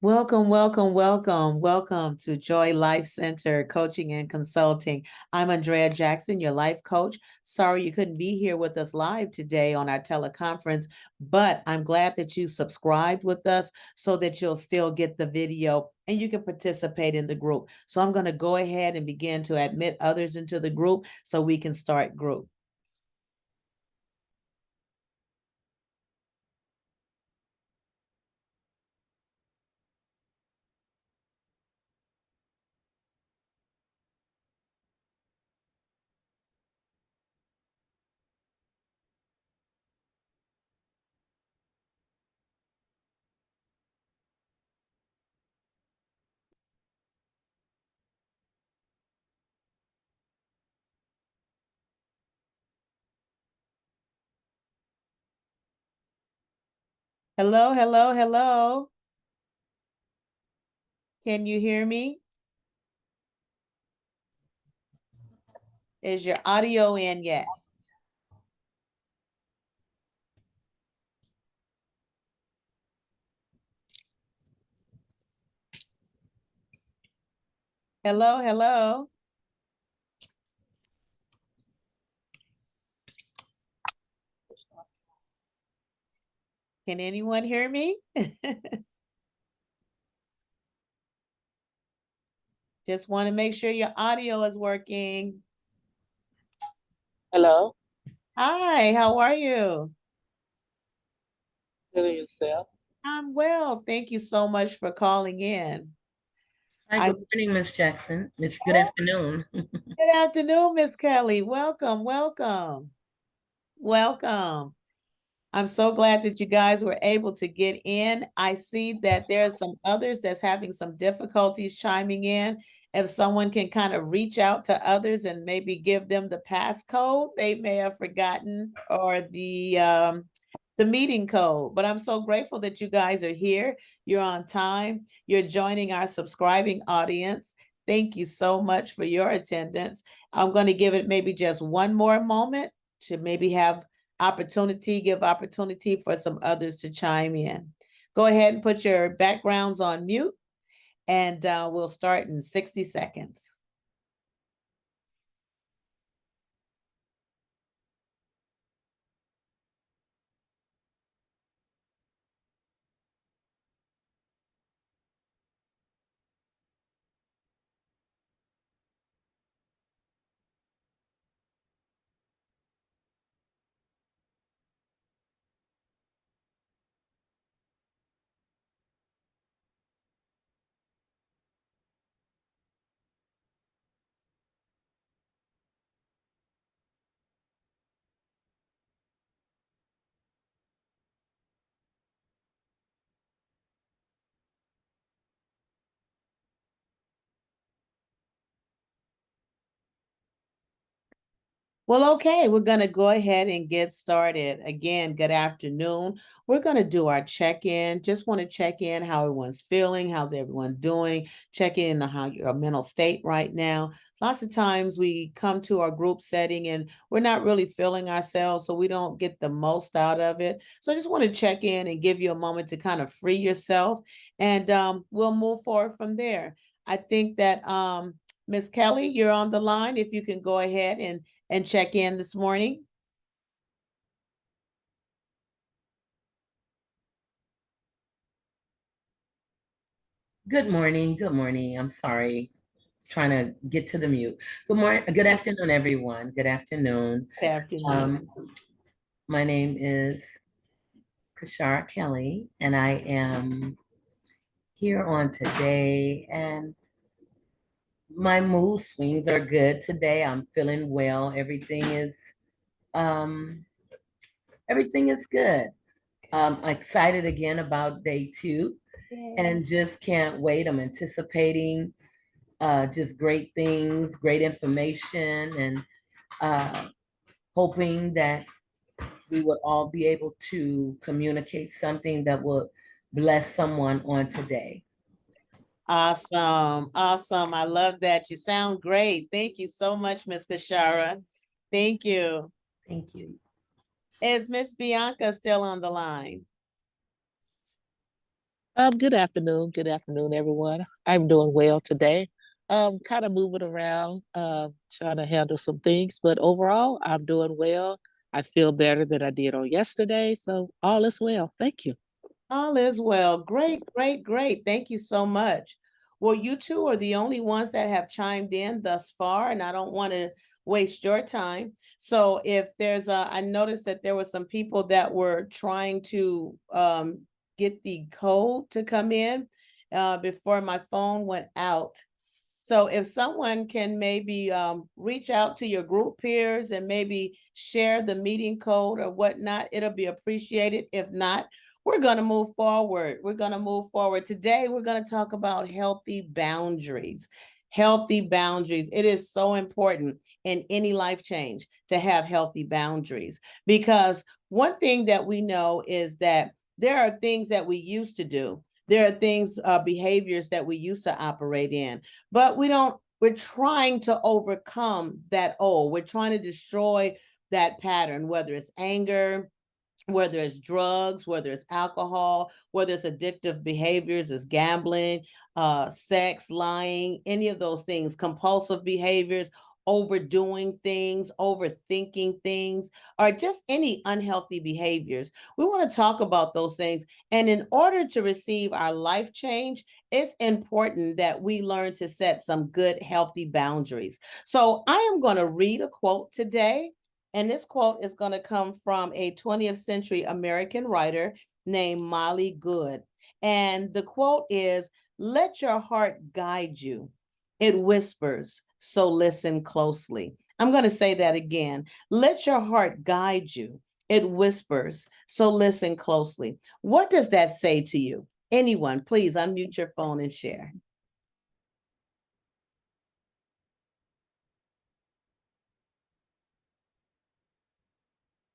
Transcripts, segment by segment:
Welcome, welcome, welcome, welcome to Joy Life Center Coaching and Consulting. I'm Andrea Jackson, your life coach. Sorry you couldn't be here with us live today on our teleconference, but I'm glad that you subscribed with us so that you'll still get the video and you can participate in the group. So I'm going to go ahead and begin to admit others into the group so we can start group. Hello, hello, hello. Can you hear me? Is your audio in yet? Hello, hello. Can anyone hear me? Just want to make sure your audio is working. Hello, Hi, how are you? good yourself. I'm well. Thank you so much for calling in. Hi, I good morning, Miss Jackson. It's good afternoon. Good afternoon, Miss Kelly. Welcome, welcome, welcome. I'm so glad that you guys were able to get in. I see that there are some others that's having some difficulties chiming in. If someone can kind of reach out to others and maybe give them the passcode, they may have forgotten, or the meeting code. But I'm so grateful that you guys are here. You're on time. You're joining our subscribing audience. Thank you so much for your attendance. I'm going to give it maybe just one more moment to maybe give opportunity for some others to chime in. Go ahead and put your backgrounds on mute, and we'll start in 60 seconds. Well, okay, we're going to go ahead and get started. Again, good afternoon. We're going to do our check-in. Just want to check in how everyone's feeling, how's everyone doing, check in on how your mental state right now. Lots of times we come to our group setting and we're not really feeling ourselves, so we don't get the most out of it. So I just want to check in and give you a moment to kind of free yourself, and we'll move forward from there. I think that Miss Kelly, you're on the line. If you can go ahead and check in this morning. Good morning. Good morning. I'm sorry, trying to get to the mute. Good morning. Good afternoon, everyone. Good afternoon. Good afternoon. Um, my name is Kashara Kelly, and I am here on today. And my mood swings are good today. I'm feeling well. Um, everything is good. I'm excited again about day 2. And just can't wait. I'm anticipating just great things, great information, and uh, hoping that we would all be able to communicate something that will bless someone on today. Awesome. Awesome. I love that. You sound great. Thank you so much, Miss Kashara. Thank you. Thank you. Is Miss Bianca still on the line? Good afternoon. Good afternoon, everyone. I'm doing well today. Kind of moving around, trying to handle some things, but overall, I'm doing well. I feel better than I did on yesterday, so all is well. Thank you. All is well. Great, great, great. Thank you so much. Well, you two are the only ones that have chimed in thus far, and I don't want to waste your time. So if I noticed that there were some people that were trying to get the code to come in before my phone went out. So if someone can maybe reach out to your group peers and maybe share the meeting code or whatnot, it'll be appreciated. If not, we're going to move forward. We're going to move forward. Today, we're going to talk about healthy boundaries. Healthy boundaries. It is so important in any life change to have healthy boundaries because one thing that we know is that there are things that we used to do. There are things, behaviors that we used to operate in, but we're trying to overcome that old. We're trying to destroy that pattern, whether it's anger, whether it's drugs, whether it's alcohol, whether it's addictive behaviors, it's gambling, sex, lying, any of those things, compulsive behaviors, overdoing things, overthinking things, or just any unhealthy behaviors. We want to talk about those things. And in order to receive our life change, it's important that we learn to set some good, healthy boundaries. So I am going to read a quote today. And this quote is going to come from a 20th century American writer named Molly Good. And the quote is, "Let your heart guide you. It whispers, so listen closely." I'm going to say that again. Let your heart guide you. It whispers, so listen closely. What does that say to you? Anyone, please unmute your phone and share.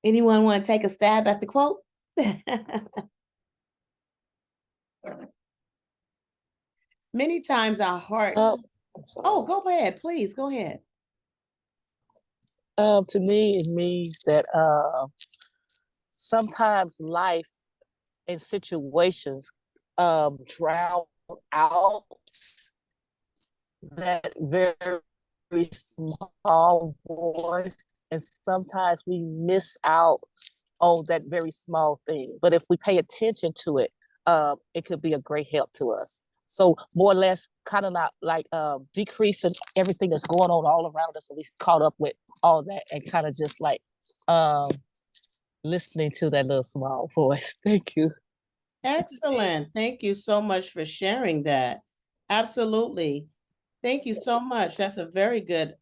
Anyone want to take a stab at the quote? Many times our heart. I'm sorry. Oh, go ahead, please. Go ahead. To me, it means that sometimes life and situations drown out that very small voice, and sometimes we miss out on that very small thing. But if we pay attention to it, it could be a great help to us. So more or less, kind of not like decreasing everything that's going on all around us, and we caught up with all that, and kind of just like um, listening to that little small voice. Thank you. Excellent. Thank you so much for sharing that. Absolutely. Thank you so much. That's a very good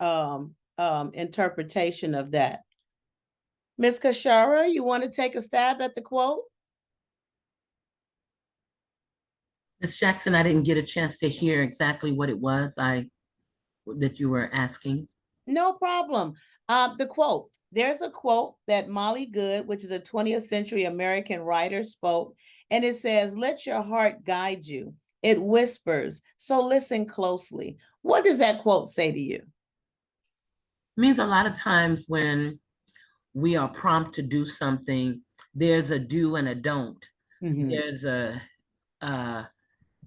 interpretation of that. Ms. Kashara, you want to take a stab at the quote? Ms. Jackson, I didn't get a chance to hear exactly what it was that you were asking. No problem. The quote, there's a quote that Molly Good, which is a 20th century American writer, spoke, and it says, "Let your heart guide you. It whispers, so listen closely." What does that quote say to you? It means a lot of times when we are prompt to do something, there's a do and a don't. There's a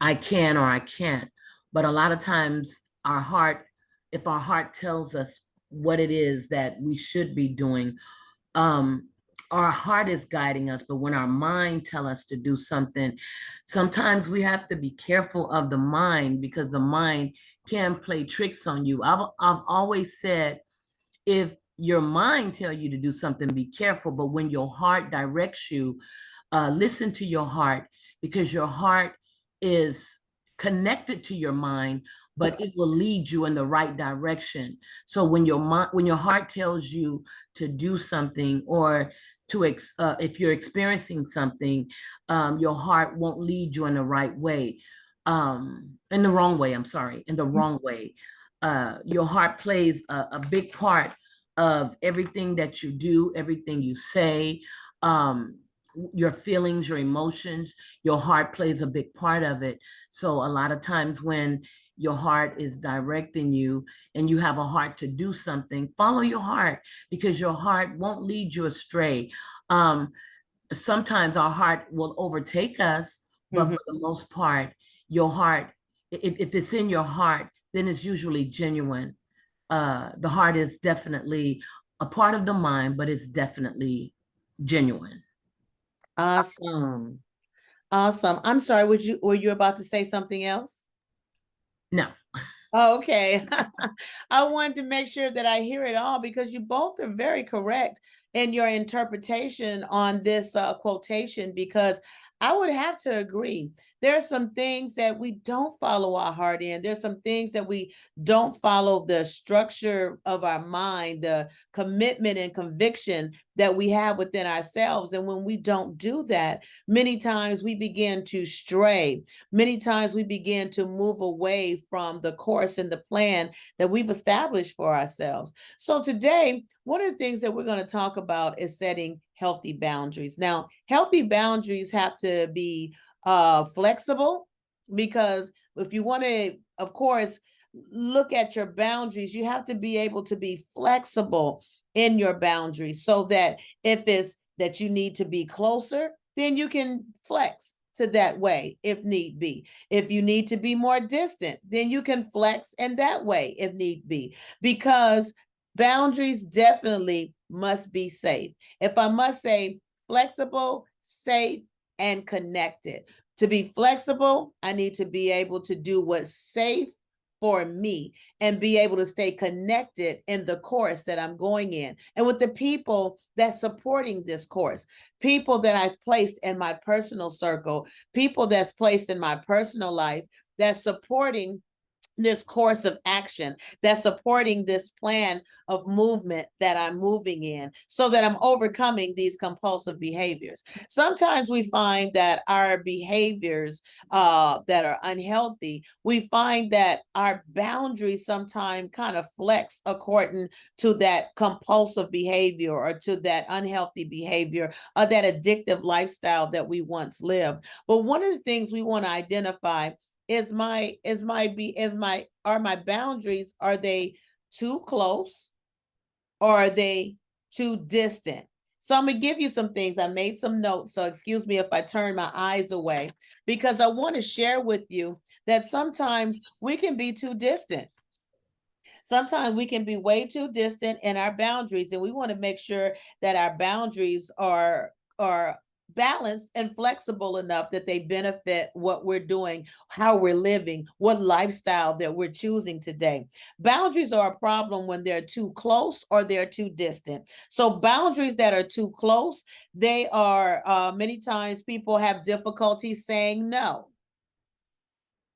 I can or I can't. But a lot of times our heart, if our heart tells us what it is that we should be doing, um, our heart is guiding us. But when our mind tell us to do something, sometimes we have to be careful of the mind because the mind can play tricks on you. I've always said, if your mind tell you to do something, be careful. But when your heart directs you, listen to your heart, because your heart is connected to your mind, but it will lead you in the right direction. So when your heart tells you to do something, or if you're experiencing something, your heart won't lead you in the right way, in the wrong way. I'm sorry, in the wrong way. Your heart plays a big part of everything that you do, everything you say, your feelings, your emotions. Your heart plays a big part of it. So a lot of times when your heart is directing you and you have a heart to do something, follow your heart, because your heart won't lead you astray. Sometimes our heart will overtake us, but for the most part, your heart, if it's in your heart, then it's usually genuine. The heart is definitely a part of the mind, but it's definitely genuine. Awesome. Awesome. I'm sorry, were you about to say something else? No. Oh, okay. I wanted to make sure that I hear it all because you both are very correct in your interpretation on this quotation, because I would have to agree. There are some things that we don't follow our heart in. There's some things that we don't follow the structure of our mind, the commitment and conviction that we have within ourselves. And when we don't do that, many times we begin to stray. Many times we begin to move away from the course and the plan that we've established for ourselves. So today, one of the things that we're going to talk about is setting healthy boundaries. Now, healthy boundaries have to be flexible, because if you want to, of course, look at your boundaries, you have to be able to be flexible in your boundaries, so that if it's that you need to be closer, then you can flex to that way if need be. If you need to be more distant, then you can flex in that way if need be, because boundaries definitely must be safe. If I must say, flexible, safe, and connected. To be flexible, I need to be able to do what's safe for me and be able to stay connected in the course that I'm going in and with the people that's supporting this course, people that I've placed in my personal circle, people that's placed in my personal life that's supporting this course of action, that's supporting this plan of movement that I'm moving in, so that I'm overcoming these compulsive behaviors. Sometimes we find that our behaviors that are unhealthy, we find that our boundaries sometimes kind of flex according to that compulsive behavior or to that unhealthy behavior or that addictive lifestyle that we once lived. But one of the things we want to identify are my boundaries, are they too close or are they too distant? So I'm going to give you some things. I made some notes, so excuse me if I turn my eyes away, because I want to share with you that sometimes we can be too distant. Sometimes we can be way too distant in our boundaries, and we want to make sure that our boundaries are balanced and flexible enough that they benefit what we're doing, how we're living, what lifestyle that we're choosing today. Boundaries are a problem when they're too close or they're too distant. So boundaries that are too close, they are many times people have difficulty saying no.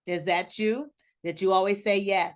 Is that you? That you always say yes?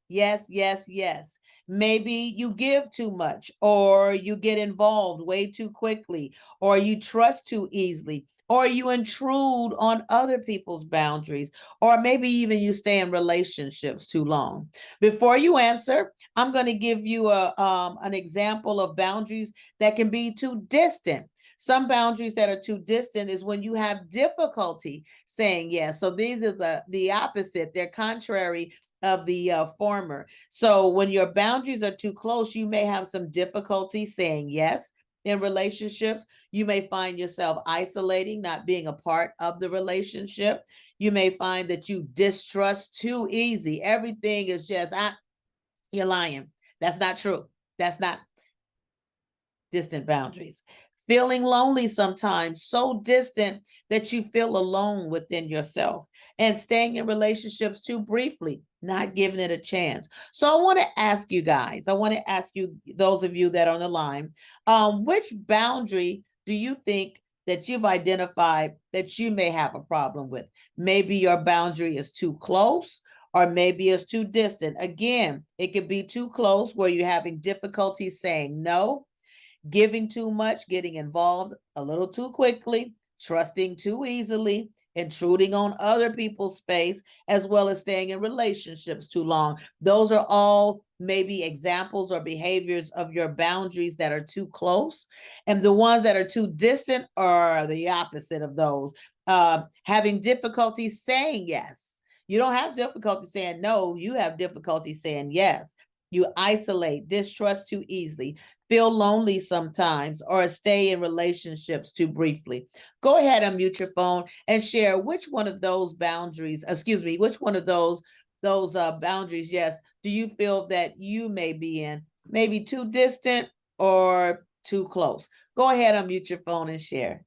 Yes, yes, yes. Maybe you give too much, or you get involved way too quickly, or you trust too easily, or you intrude on other people's boundaries, or maybe even you stay in relationships too long. Before you answer, I'm going to give you an example of boundaries that can be too distant. Some boundaries that are too distant is when you have difficulty saying yes. So these are the opposite. They're contrary of the former. So when your boundaries are too close, you may have some difficulty saying yes in relationships. You may find yourself isolating, not being a part of the relationship. You may find that you distrust too easy. Everything is just, you're lying. That's not true. That's not distant boundaries. Feeling lonely sometimes, so distant that you feel alone within yourself, and staying in relationships too briefly, not giving it a chance. So I want to ask you guys, I want to ask you, those of you that are on the line, which boundary do you think that you've identified that you may have a problem with? Maybe your boundary is too close, or maybe it's too distant. Again, it could be too close where you're having difficulty saying no, giving too much, getting involved a little too quickly, trusting too easily, intruding on other people's space, as well as staying in relationships too long. Those are all maybe examples or behaviors of your boundaries that are too close. And the ones that are too distant are the opposite of those. Having difficulty saying yes. You don't have difficulty saying no, you have difficulty saying yes. You isolate, distrust too easily, feel lonely sometimes, or stay in relationships too briefly. Go ahead, unmute your phone and share which one of those boundaries, which one of those boundaries, yes, do you feel that you may be in? Maybe too distant or too close. Go ahead, unmute your phone and share.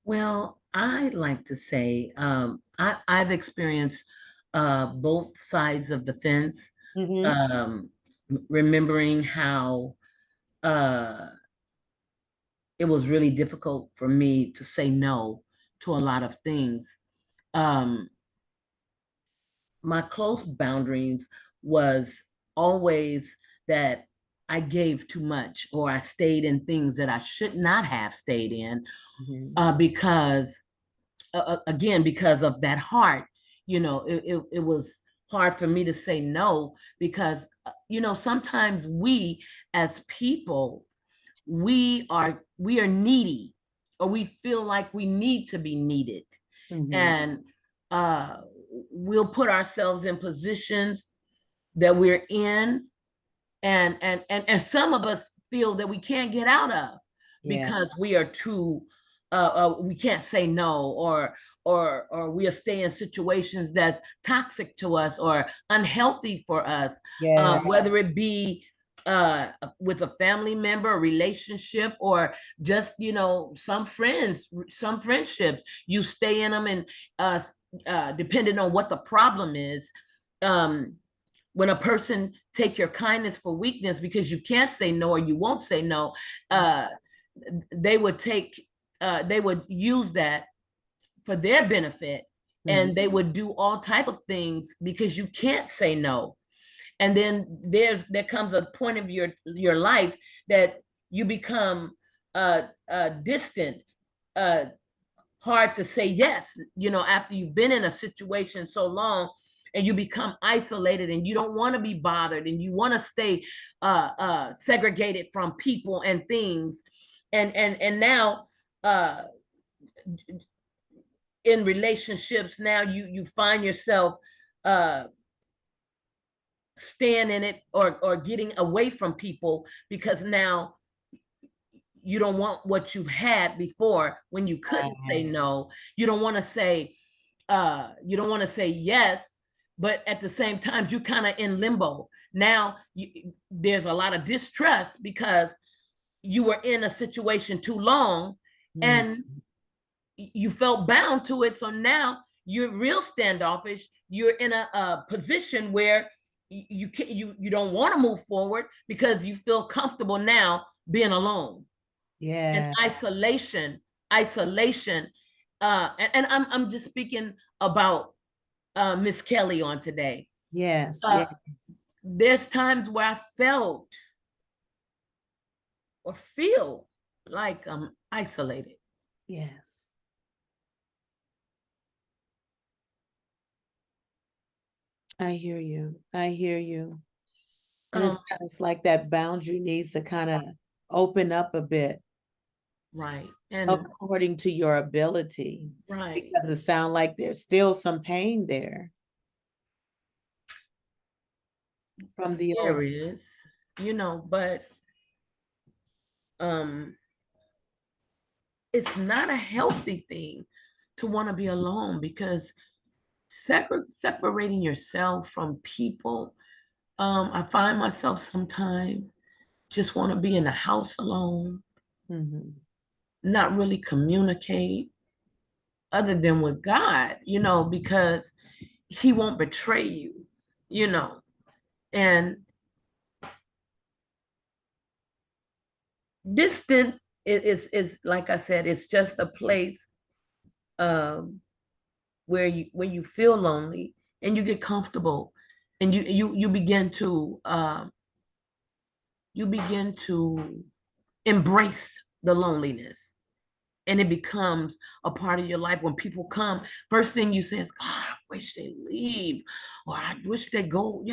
Well, I'd like to say I've experienced both sides of the fence. Mm-hmm. Um, Remembering how uh, it was really difficult for me to say no to a lot of things. Um, my close boundaries was always that I gave too much or I stayed in things that I should not have stayed in because again, because of that heart, it was hard for me to say no because, sometimes we as people, we are needy or we feel like we need to be needed. Mm-hmm. And uh, we'll put ourselves in positions that we're in and some of us feel that we can't get out of Yeah. because we are too we can't say no or we'll stay in situations that's toxic to us or unhealthy for us, Yeah. whether it be with a family member, a relationship, or just some friends, some friendships. You stay in them, and depending on what the problem is, um, when a person take your kindness for weakness because you can't say no or you won't say no, uh, they would use that for their benefit, Mm-hmm. and they would do all type of things because you can't say no. And then there comes a point of your life that you become distant, uh, hard to say yes, after you've been in a situation so long and you become isolated and you don't want to be bothered and you want to stay segregated from people and things. And now uh, in relationships, now you find yourself uh, staying in it or getting away from people because now you don't want what you've had before when you couldn't say Right. no. You don't want to say yes, but at the same time you kind of in limbo. Now there's a lot of distrust because you were in a situation too long Mm. and you felt bound to it. So now you're real standoffish. You're in a position where you can you don't want to move forward because you feel comfortable now being alone. And Yeah. isolation. And I'm just speaking about Miss Kelly on today. Yes. Uh, Yes. there's times where I felt or feel like I'm isolated. Yes. I hear you. I hear you. And it's Um, just like that boundary needs to kind of open up a bit right. And according to your ability, right. because it sounds like there's still some pain there from the There old. is, but um it's not a healthy thing to want to be alone because separating yourself from people. I find myself sometimes just want to be in the house alone, Mhm. not really communicate other than with God, because He won't betray you, you know. And distant is like I said, it's just a place um, where you feel lonely and you get comfortable, and you begin to embrace the loneliness, and it becomes a part of your life. When people come, first thing you say is, God, I wish they leave, or I wish they go,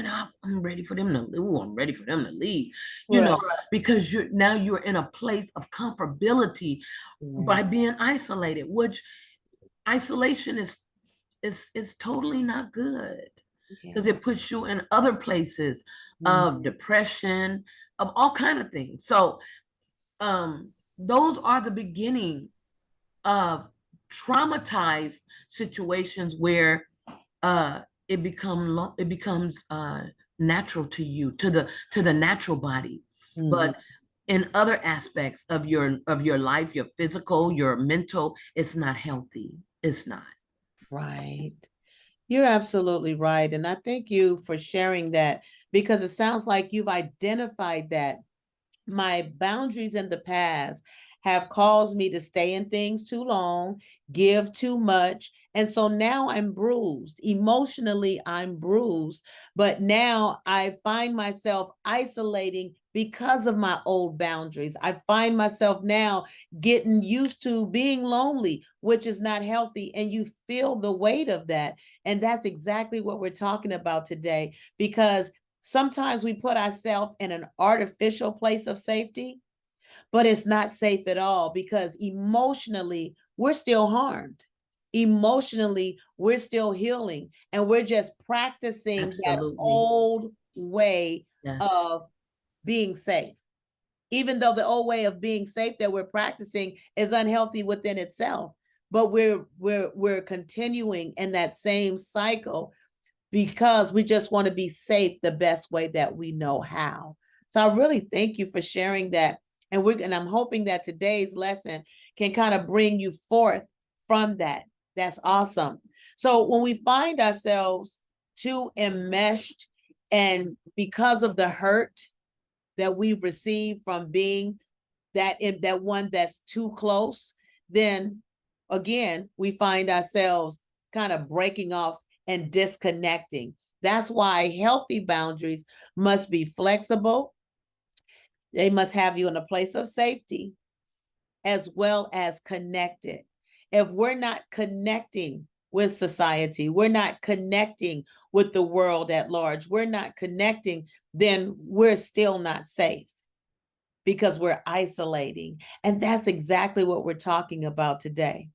I'm ready for them to leave. I'm ready for them to leave, Right. because you're in a place of comfortability Yeah. by being isolated, which isolation is totally not good. because Yeah. it puts you in other places Mm. of depression, of all kind of things. So those are the beginning of traumatized situations where uh, it becomes natural to you, to the natural body. Mhm. But in other aspects of your life, your physical, your mental, it's not healthy. It's not. Right. You're absolutely right. And I thank you for sharing that because it sounds like you've identified that my boundaries in the past have caused me to stay in things too long, give too much. And so now I'm bruised. Emotionally, I'm bruised. But now I find myself isolating because of my old boundaries. I find myself now getting used to being lonely, which is not healthy. And you feel the weight of that. And that's exactly what we're talking about today because sometimes we put ourselves in an artificial place of safety, but it's not safe at all because emotionally, we're still harmed. Emotionally, we're still healing and we're just practicing that Absolutely. old way Yes. of being safe. Even though the old way of being safe that we're practicing is unhealthy within itself, but we're continuing in that same cycle because we just want to be safe the best way that we know how. So I really thank you for sharing that. And I'm hoping that today's lesson can kind of bring you forth from that. That's awesome. So when we find ourselves too enmeshed and because of the hurt that we've received from being that one that's too close, then again, we find ourselves kind of breaking off and disconnecting. That's why healthy boundaries must be flexible. They must have you in a place of safety as well as connected. If we're not connecting with society, we're not connecting with the world at large, we're not connecting, then we're still not safe because we're isolating. And that's exactly what we're talking about today.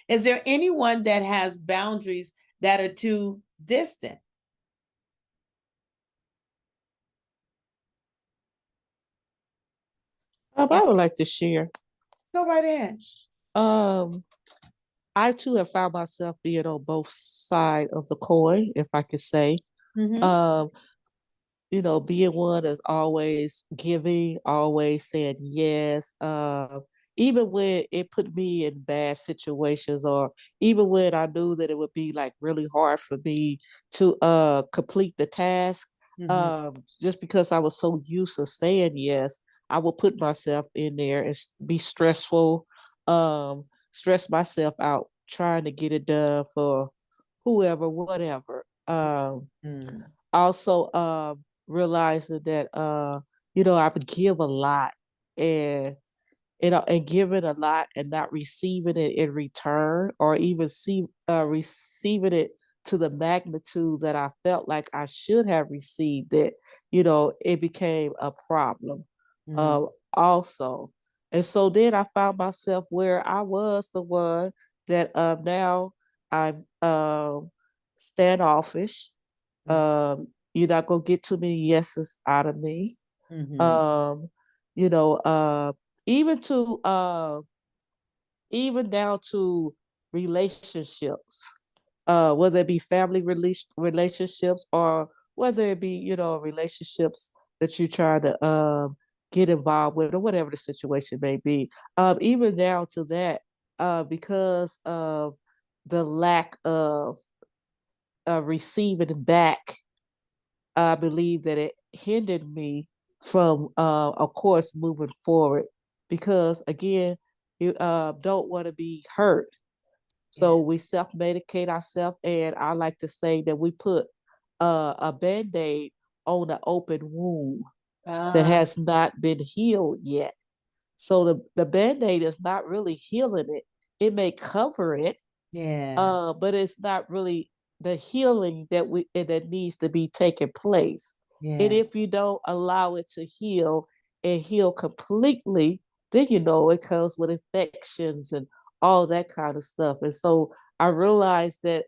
Is there anyone that has boundaries that are too distant? I would like to share. Go right ahead. Um, I too have found myself being on both sides of the coin, if I could say. Mm-hmm. Um, being one that's always giving, always saying yes, even when it put me in bad situations, or even when I knew that it would be like really hard for me to complete the task, Mm-hmm. just because I was so used to saying yes, I would put myself in there and be stressful, stress myself out trying to get it done for whoever, whatever. Mm-hmm. Also realizing that I would give a lot, and and giving a lot and not receiving it in return, or even receiving it to the magnitude that I felt like I should have received it, it became a problem Mm-hmm. uh, also. And so then I found myself where I was the one that now I'm standoffish. You're not gonna get too many yeses out of me. Mm-hmm. Um, you know, even to even down to relationships, whether it be family relationships, or whether it be relationships that you try to get involved with, or whatever the situation may be. Even down to that, because of the lack of receiving back, I believe that it hindered me from, of course, moving forward, because again, you don't want to be hurt. Yeah. So we self medicate ourselves, and I like to say that we put a band aid on an open wound that Ah, has not been healed yet. So the band aid is not really healing it. It may cover it, yeah. but it's not really the healing that needs to be taking place. And Yeah. if you don't allow it to heal and heal completely, then it comes with infections and all that kind of stuff. And so I realized that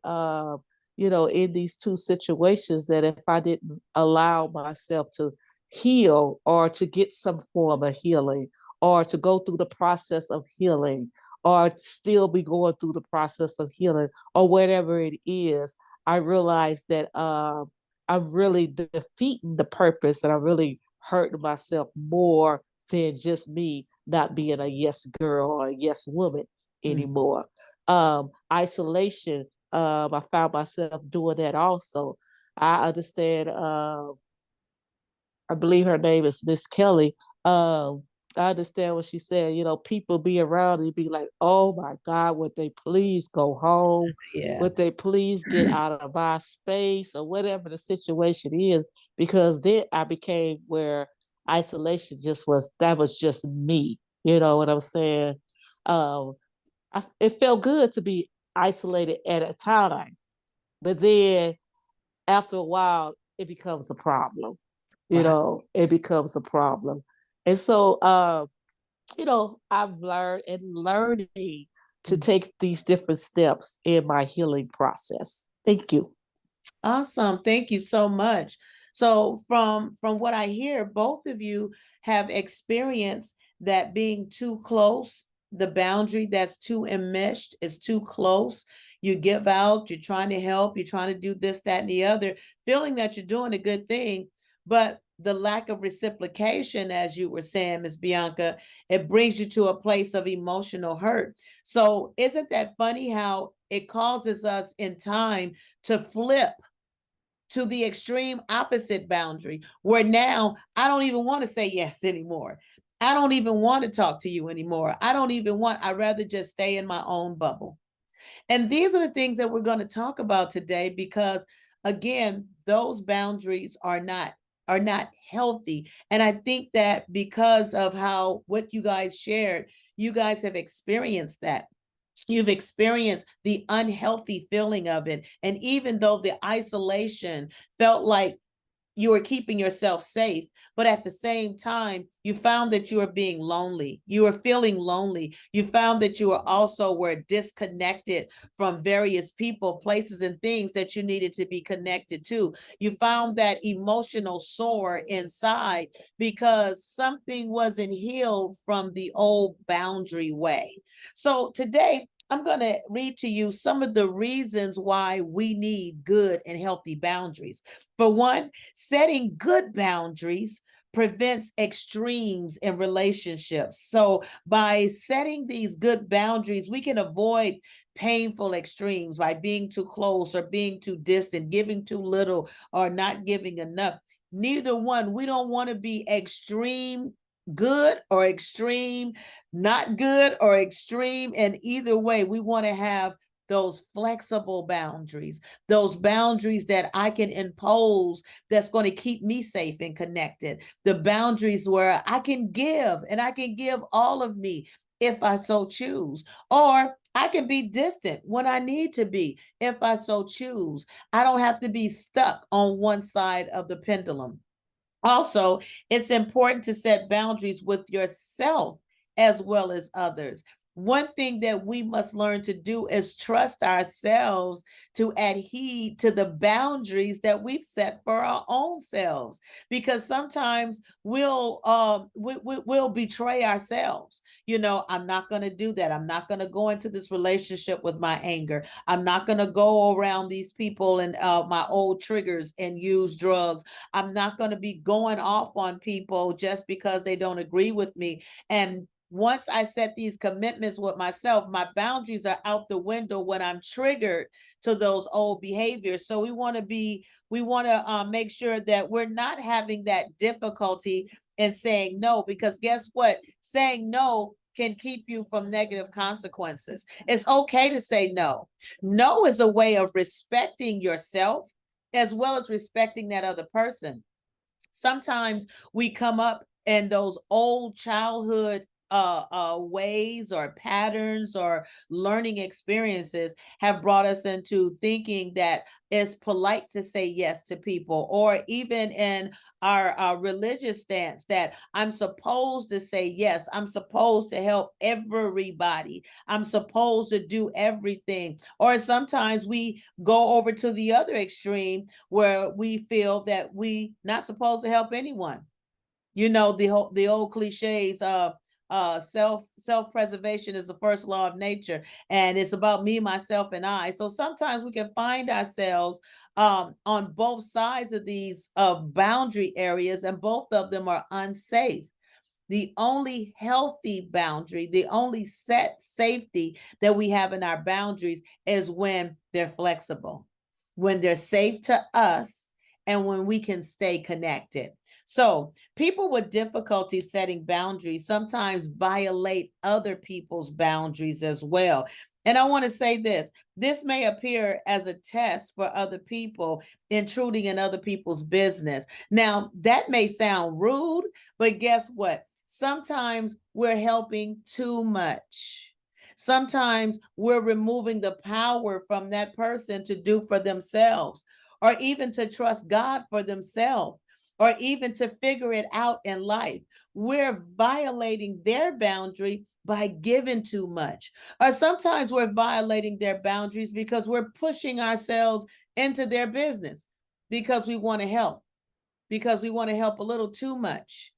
in these two situations, that if I didn't allow myself to heal or to get some form of healing or to go through the process of healing or still be going through the process of healing or whatever it is, I realized that I'm really defeating the purpose and I'm really hurting myself more than just me not being a yes girl or a yes woman anymore. Isolation, I found myself doing that also. I understand. I believe her name is Miss Kelly. I understand what she said. People be around and be like, "Oh my God, would they please go home? Yeah. Would they please get out of my space or whatever the situation is?" Because then I became where isolation that was just me. You know what I'm saying? Um, it felt good to be isolated at a time, but then after a while, it becomes a problem. Right. It becomes a problem. And so, I've learned and learning to take these different steps in my healing process. Thank you. Awesome. Thank you so much. So from what I hear, both of you have experienced that being too close, the boundary that's too enmeshed is too close. You give out, you're trying to help, you're trying to do this, that, and the other, feeling that you're doing a good thing, but the lack of reciprocation, as you were saying, Miss Bianca, it brings you to a place of emotional hurt. So isn't that funny how it causes us in time to flip to the extreme opposite boundary, where now I don't even want to say yes anymore. I don't even want to talk to you anymore. I'd rather just stay in my own bubble. And these are the things that we're going to talk about today because again, those boundaries are not healthy. And I think that because of how what you guys shared, you guys have experienced that. You've experienced the unhealthy feeling of it. And even though the isolation felt like you were keeping yourself safe, but at the same time, you found that you were being lonely. You were feeling lonely. You found that you were disconnected from various people, places, and things that you needed to be connected to. You found that emotional sore inside because something wasn't healed from the old boundary way. So today, I'm going to read to you some of the reasons why we need good and healthy boundaries. For one, setting good boundaries prevents extremes in relationships. So, by setting these good boundaries, we can avoid painful extremes by being too close or being too distant, giving too little or not giving enough. Neither one. We don't want to be extreme good or extreme not good or extreme. And either way, we want to have those flexible boundaries, those boundaries that I can impose that's going to keep me safe and connected, the boundaries where I can give and I can give all of me if I so choose, or I can be distant when I need to be if I so choose. I don't have to be stuck on one side of the pendulum. Also, it's important to set boundaries with yourself as well as others. One thing that we must learn to do is trust ourselves to adhere to the boundaries that we've set for our own selves, because sometimes we'll betray ourselves. I'm not going to do that. I'm not going to go into this relationship with my anger. I'm not going to go around these people and my old triggers and use drugs. I'm not going to be going off on people just because they don't agree with me. And once I set these commitments with myself, my boundaries are out the window when I'm triggered to those old behaviors. So we want to make sure that we're not having that difficulty in saying no, because guess what? Saying no can keep you from negative consequences. It's okay to say no. No is a way of respecting yourself as well as respecting that other person. Sometimes we come up in those old childhood ways or patterns or learning experiences have brought us into thinking that it's polite to say yes to people, or even in our religious stance that I'm supposed to say yes, I'm supposed to help everybody, I'm supposed to do everything. Or sometimes we go over to the other extreme where we feel that we not supposed to help anyone. You know, the old cliches, self-preservation is the first law of nature, and it's about me, myself, and I. So sometimes we can find ourselves on both sides of these boundary areas, and both of them are unsafe. The only healthy boundary, the only set safety that we have in our boundaries is when they're flexible, when they're safe to us, and when we can stay connected. So, people with difficulty setting boundaries sometimes violate other people's boundaries as well. And I want to say this may appear as a test for other people, intruding in other people's business. Now, that may sound rude, but guess what? Sometimes we're helping too much. Sometimes we're removing the power from that person to do for themselves, or even to trust God for themselves, or even to figure it out in life. We're violating their boundary by giving too much. Or sometimes we're violating their boundaries because we're pushing ourselves into their business because we want to help, because we want to help a little too much.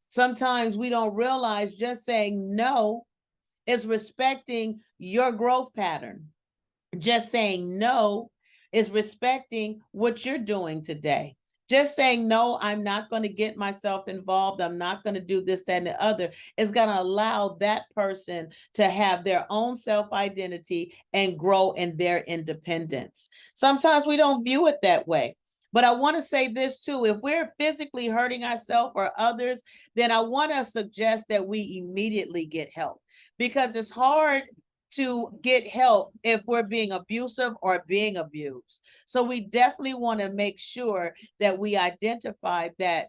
Sometimes we don't realize just saying no is respecting your growth pattern. Just saying no is respecting what you're doing today. Just saying no, I'm not going to get myself involved, I'm not going to do this, that, and the other, is going to allow that person to have their own self identity and grow in their independence. Sometimes we don't view it that way. But I want to say this too: if we're physically hurting ourselves or others, then I want to suggest that we immediately get help, because it's hard to get help if we're being abusive or being abused. So we definitely want to make sure that we identify that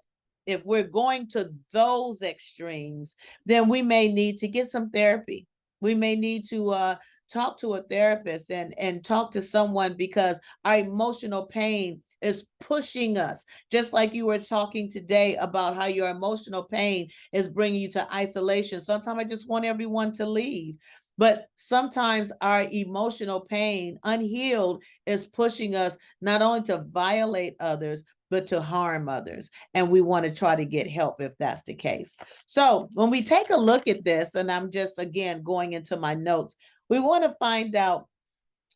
if we're going to those extremes, then we may need to get some therapy. We may need to talk to a therapist and talk to someone, because our emotional pain is pushing us. Just like you were talking today about how your emotional pain is bringing you to isolation. Sometimes I just want everyone to leave. But sometimes our emotional pain, unhealed, is pushing us not only to violate others, but to harm others. And we want to try to get help if that's the case. So when we take a look at this, and I'm just again going into my notes, we want to find out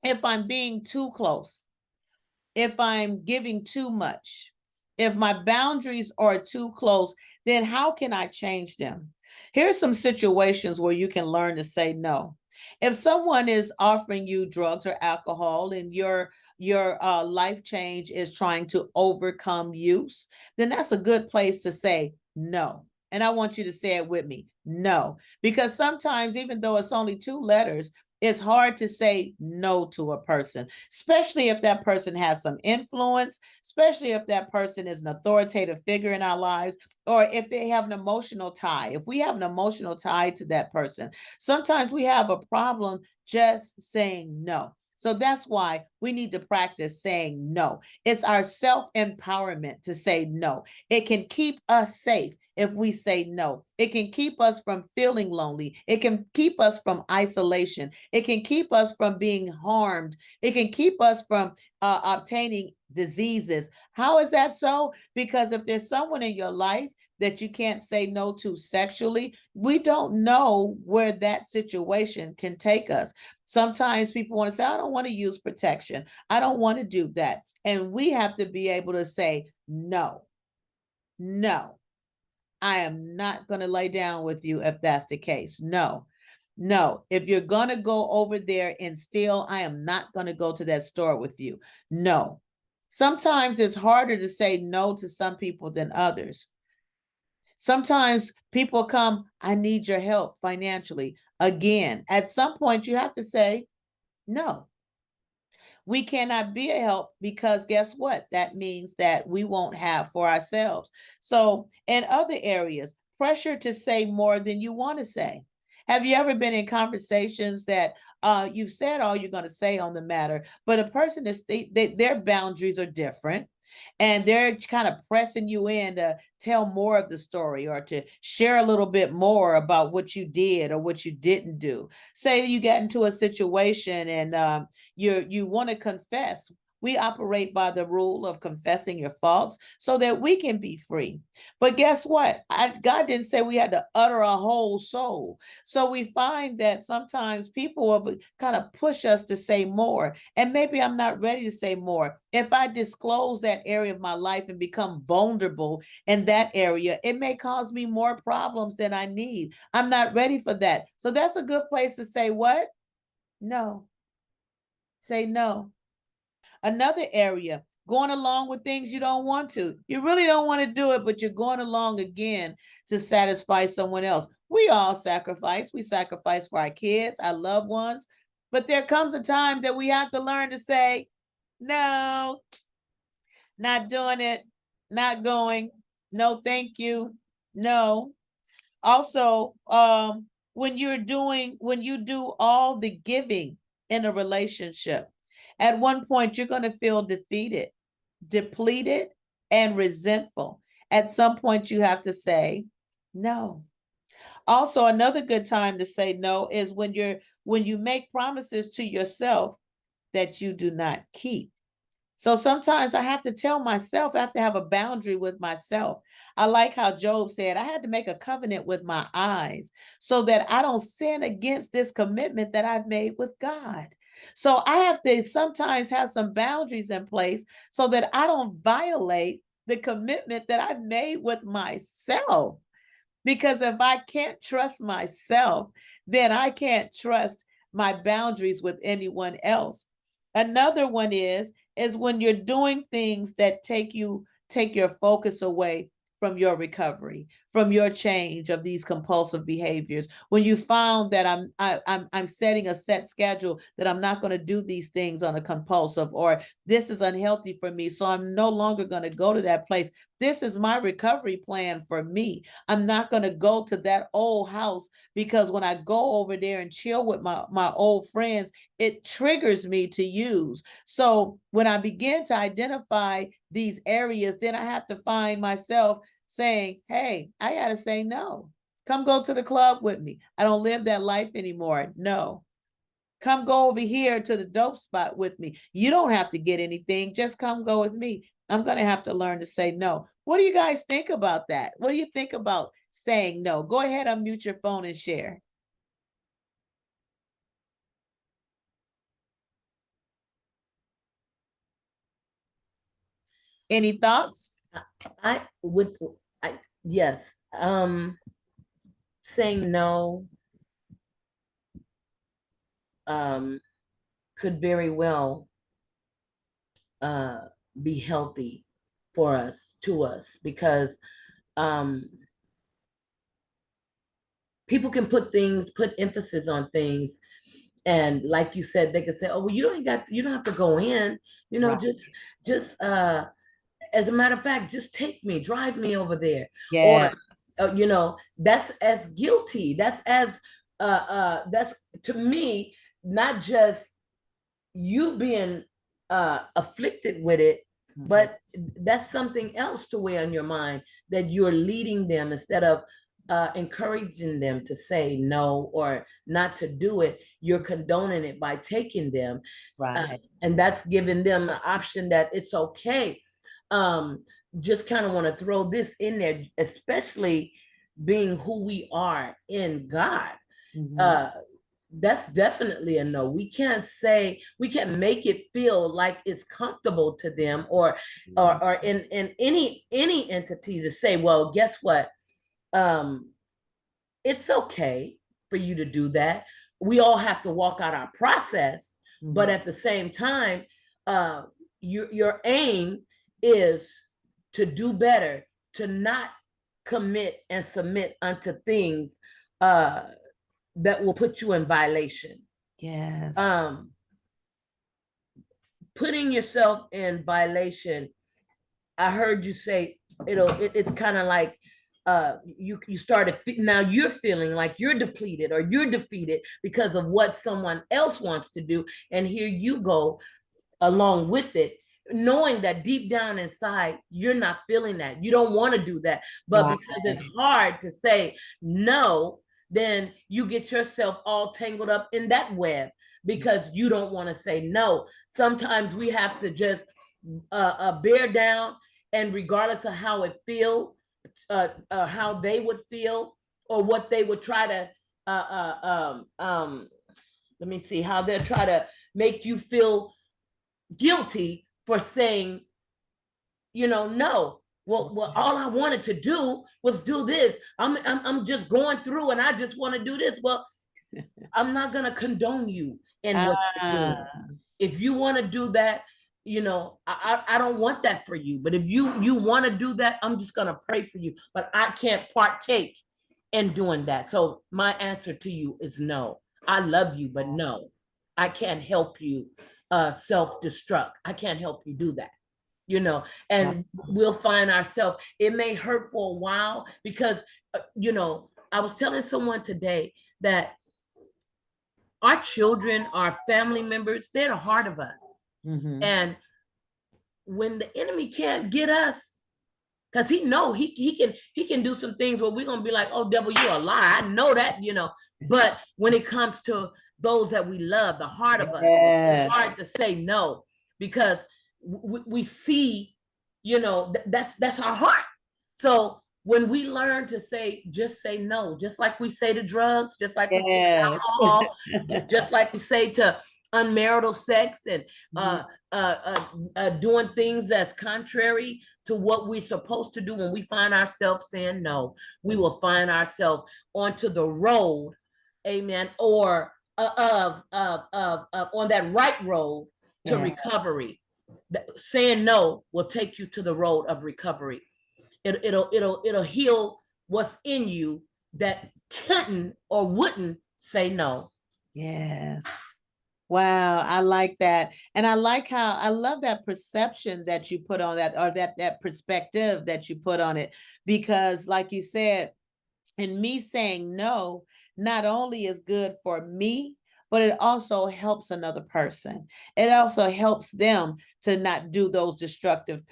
if I'm being too close, if I'm giving too much, if my boundaries are too close, then how can I change them? Here's some situations where you can learn to say no. If someone is offering you drugs or alcohol, and your life change is trying to overcome use, then that's a good place to say no. And I want you to say it with me, no, because sometimes, even though it's only two letters, it's hard to say no to a person, especially if that person has some influence, especially if that person is an authoritative figure in our lives, or if they have an emotional tie. If we have an emotional tie to that person, sometimes we have a problem just saying no. So that's why we need to practice saying no. It's our self empowerment to say no. It can keep us safe if we say no. It can keep us from feeling lonely. It can keep us from isolation. It can keep us from being harmed. It can keep us from obtaining diseases. How is that so? Because if there's someone in your life that you can't say no to sexually, we don't know where that situation can take us. Sometimes people want to say, I don't want to use protection, I don't want to do that. And we have to be able to say, no, no, I am not going to lay down with you if that's the case. No, no. If you're going to go over there and steal, I am not going to go to that store with you. No. Sometimes it's harder to say no to some people than others. Sometimes people come, I need your help financially. Again, at some point, you have to say, no, we cannot be a help, because guess what? That means that we won't have for ourselves. So, in other areas, pressure to say more than you want to say. Have you ever been in conversations that you've said all you're going to say on the matter, but a person is their boundaries are different, and they're kind of pressing you in to tell more of the story or to share a little bit more about what you did or what you didn't do. Say you get into a situation and you want to confess. We operate by the rule of confessing your faults so that we can be free. But guess what? God didn't say we had to utter our whole soul. So we find that sometimes people will kind of push us to say more. And maybe I'm not ready to say more. If I disclose that area of my life and become vulnerable in that area, it may cause me more problems than I need. I'm not ready for that. So that's a good place to say what? No. Say no. Another area, going along with things you don't want to. You really don't want to do it, but you're going along again to satisfy someone else. We all sacrifice. We sacrifice for our kids, our loved ones. But there comes a time that we have to learn to say, no, not doing it, not going, no, thank you, no. Also, when you do all the giving in a relationship, at one point you're going to feel defeated, depleted, and resentful. At some point you have to say no. Also, another good time to say no is when you make promises to yourself that you do not keep. So sometimes I have to tell myself, I have to have a boundary with myself. I like how Job said, I had to make a covenant with my eyes so that I don't sin against this commitment that I've made with God. So I have to sometimes have some boundaries in place so that I don't violate the commitment that I've made with myself. Because if I can't trust myself, then I can't trust my boundaries with anyone else. Another one is when you're doing things that take your focus away from your recovery, from your change of these compulsive behaviors. When you found that I'm setting a set schedule that I'm not going to do these things on a compulsive, or this is unhealthy for me, so I'm no longer going to go to that place. This is my recovery plan for me. I'm not going to go to that old house because when I go over there and chill with my old friends, it triggers me to use. So when I begin to identify these areas, then I have to find myself saying, hey, I got to say no. Come go to the club with me. I don't live that life anymore. No. Come go over here to the dope spot with me. You don't have to get anything. Just come go with me. I'm going to have to learn to say no. What do you guys think about that? What do you think about saying no? Go ahead, unmute your phone and share. Any thoughts? I would, yes. Saying no could very well be healthy for us, to us, because people can put emphasis on things, and like you said, they could say, oh, well, you don't have to go in, Right. just as a matter of fact, just take me, drive me over there. Yeah. Or that's as guilty, that's to me, not just you being afflicted with it, but that's something else to weigh on your mind, that you're leading them instead of encouraging them to say no or not to do it. You're condoning it by taking them, Right. and that's giving them an option that it's okay. um just kind of want to throw this in there, especially being who we are in God. uh that's definitely a no. We can't make it feel like it's comfortable to them, or in any entity to say, well, guess what, um it's okay for you to do that. We all have to walk out our process, but at the same time, uh your aim is to do better, to not commit and submit unto things uh that will put you in violation. Yes. Putting yourself in violation, I heard you say, it's kind of like you started now you're feeling like you're depleted or you're defeated because of what someone else wants to do, and here you go along with it, knowing that deep down inside you're not feeling that, you don't want to do that, but Right. because it's hard to say no, then you get yourself all tangled up in that web because you don't want to say no. Sometimes we have to just bear down, and regardless of how it feels, how they would feel or what they would try to let me see, how they'll try to make you feel guilty for saying, no. Well, all I wanted to do was do this. I'm just going through and I just want to do this. Well, I'm not going to condone you in what you're doing. If you want to do that, I don't want that for you. But if you want to do that, I'm just going to pray for you. But I can't partake in doing that. So my answer to you is no. I love you, but no, I can't help you self-destruct. I can't help you do that. And we'll find ourselves, it may hurt for a while because, I was telling someone today that our children, our family members, they're the heart of us. Mm-hmm. And when the enemy can't get us, because he can do some things where we're gonna be like, oh devil, you're a lie. I know that, But when it comes to those that we love, the heart of us, it's hard to say no because we see, that's our heart. So when we learn to just say no, just like we say to drugs, just like we say to alcohol, just like we say to unmarital sex and doing things that's contrary to what we're supposed to do, when we find ourselves saying no, we will find ourselves onto the road, amen, or on that right road to recovery. Saying no will take you to the road of recovery. It'll heal what's in you that couldn't or wouldn't say no. Yes. Wow, I like that. And I love that perception that you put on that, or that perspective that you put on it, because like you said, and me saying no not only is good for me, but it also helps another person. It also helps them to not do those destructive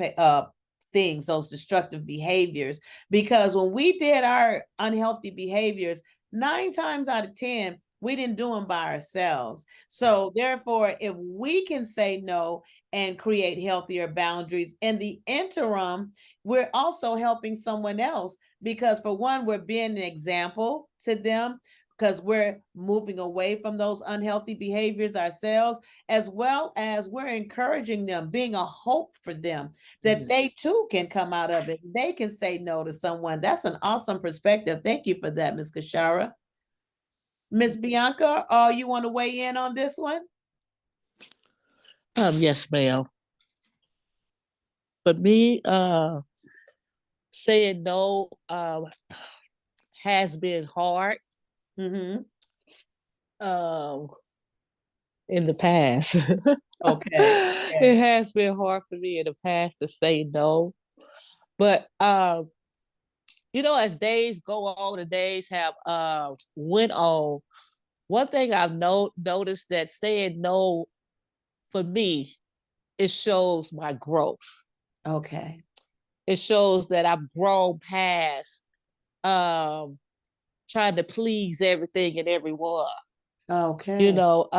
things, those destructive behaviors. Because when we did our unhealthy behaviors, 9 times out of 10, we didn't do them by ourselves. So therefore, if we can say no and create healthier boundaries in the interim, we're also helping someone else, because for one, we're being an example to them, because we're moving away from those unhealthy behaviors ourselves, as well as we're encouraging them, being a hope for them, that they too can come out of it. They can say no to someone. That's an awesome perspective. Thank you for that, Ms. Kashara. Ms. Bianca, you want to weigh in on this one? Yes, ma'am. For me, saying no has been hard. Mm-hmm. In the past. Okay. It has been hard for me in the past to say no. But as days go on, the days have went on. One thing I've noticed, that saying no for me, it shows my growth. Okay. It shows that I've grown past trying to please everything and everyone. Okay. Not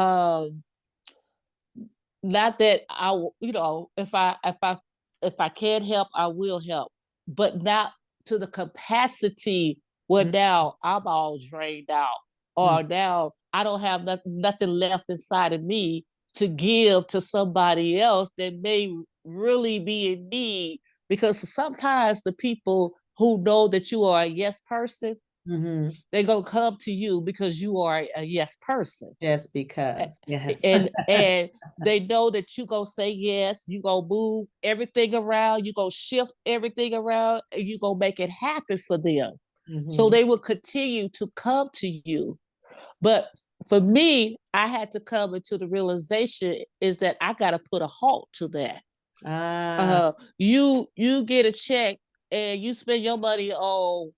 that I, if I can help, I will help, but not to the capacity where now I'm all drained out, or now I don't have nothing left inside of me to give to somebody else that may really be in need. Because sometimes the people who know that you are a yes person, they're going to come to you because you are a yes person. Yes, because. Yes. And they know that you going to say yes, you going to move everything around, you going to shift everything around, and you going to make it happen for them. So they will continue to come to you. But for me, I had to come into the realization is that I got to put a halt to that. You get a check and you spend your money on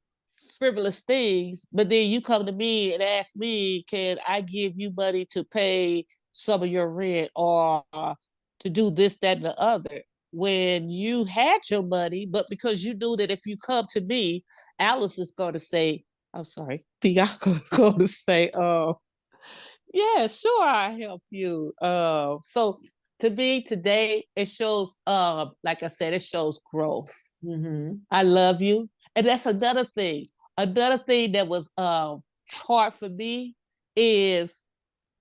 frivolous things, but then you come to me and ask me, can I give you money to pay some of your rent or to do this, that, and the other? When you had your money, but because you knew that if you come to me, Alice is going to say, I'm sorry, Bianca is going to say, yeah, sure, I help you. So to me today, it shows, like I said, it shows growth. Mm-hmm. I love you. And that's another thing. Another thing that was hard for me is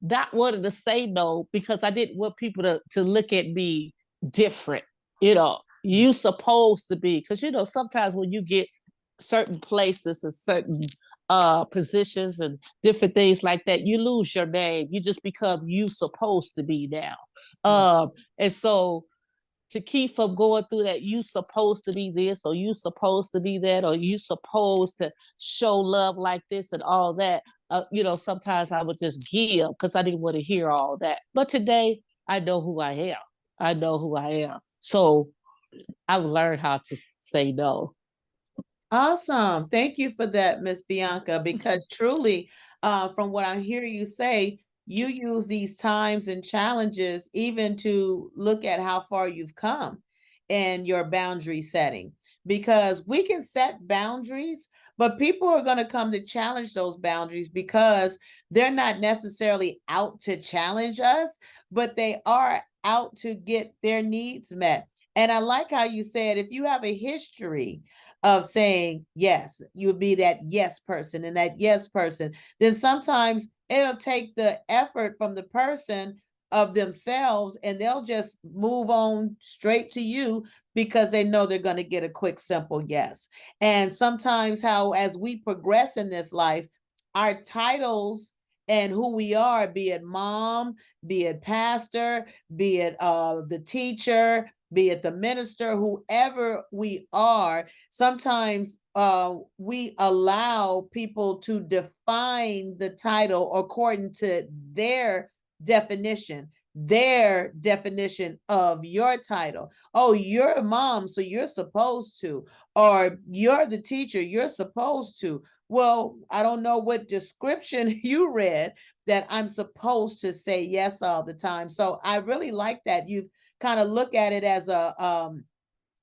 not wanting to say no because I didn't want people to look at me different. You know, you supposed to be, because you know, sometimes when you get certain places and certain positions and different things like that, you lose your name. You just become you supposed to be now. Right. And so to keep from going through that, you supposed to be this or you supposed to be that or you supposed to show love like this and all that, you know, sometimes I would just give because I didn't want to hear all that. But today I know who I am. I know who I am. So I've learned how to say no. Awesome. Thank you for that, Miss Bianca, because truly, from what I'm hearing you say, you use these times and challenges even to look at how far you've come in your boundary setting. Because we can set boundaries, but people are going to come to challenge those boundaries because they're not necessarily out to challenge us, but they are out to get their needs met. And I like how you said if you have a history of saying yes, you would be that yes person and that yes person, then sometimes it'll take the effort from the person of themselves and they'll just move on straight to you because they know they're going to get a quick, simple yes. And sometimes, how as we progress in this life, our titles and who we are, be it mom, be it pastor, be it the teacher, be it the minister, whoever we are, sometimes we allow people to define the title according to their definition of your title. Oh, you're a mom, so you're supposed to, or you're the teacher, you're supposed to. Well, I don't know what description you read that I'm supposed to say yes all the time. So I really like that you've kind of look at it as a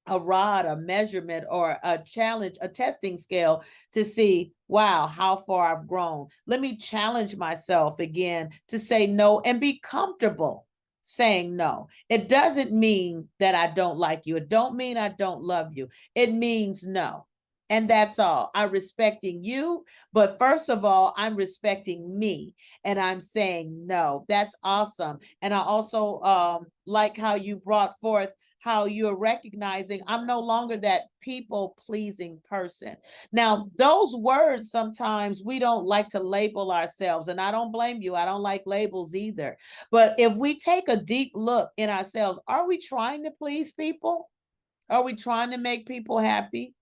rod, a measurement, or a challenge, a testing scale to see, wow, how far I've grown. Let me challenge myself again to say no and be comfortable saying no. It doesn't mean that I don't like you. It don't mean I don't love you. It means no. And that's all. I'm respecting you, but first of all, I'm respecting me and I'm saying no. That's awesome. And I also like how you brought forth how you're recognizing I'm no longer that people pleasing person. Now, those words sometimes we don't like to label ourselves, and I don't blame you. I don't like labels either. But if we take a deep look in ourselves, are we trying to please people? Are we trying to make people happy?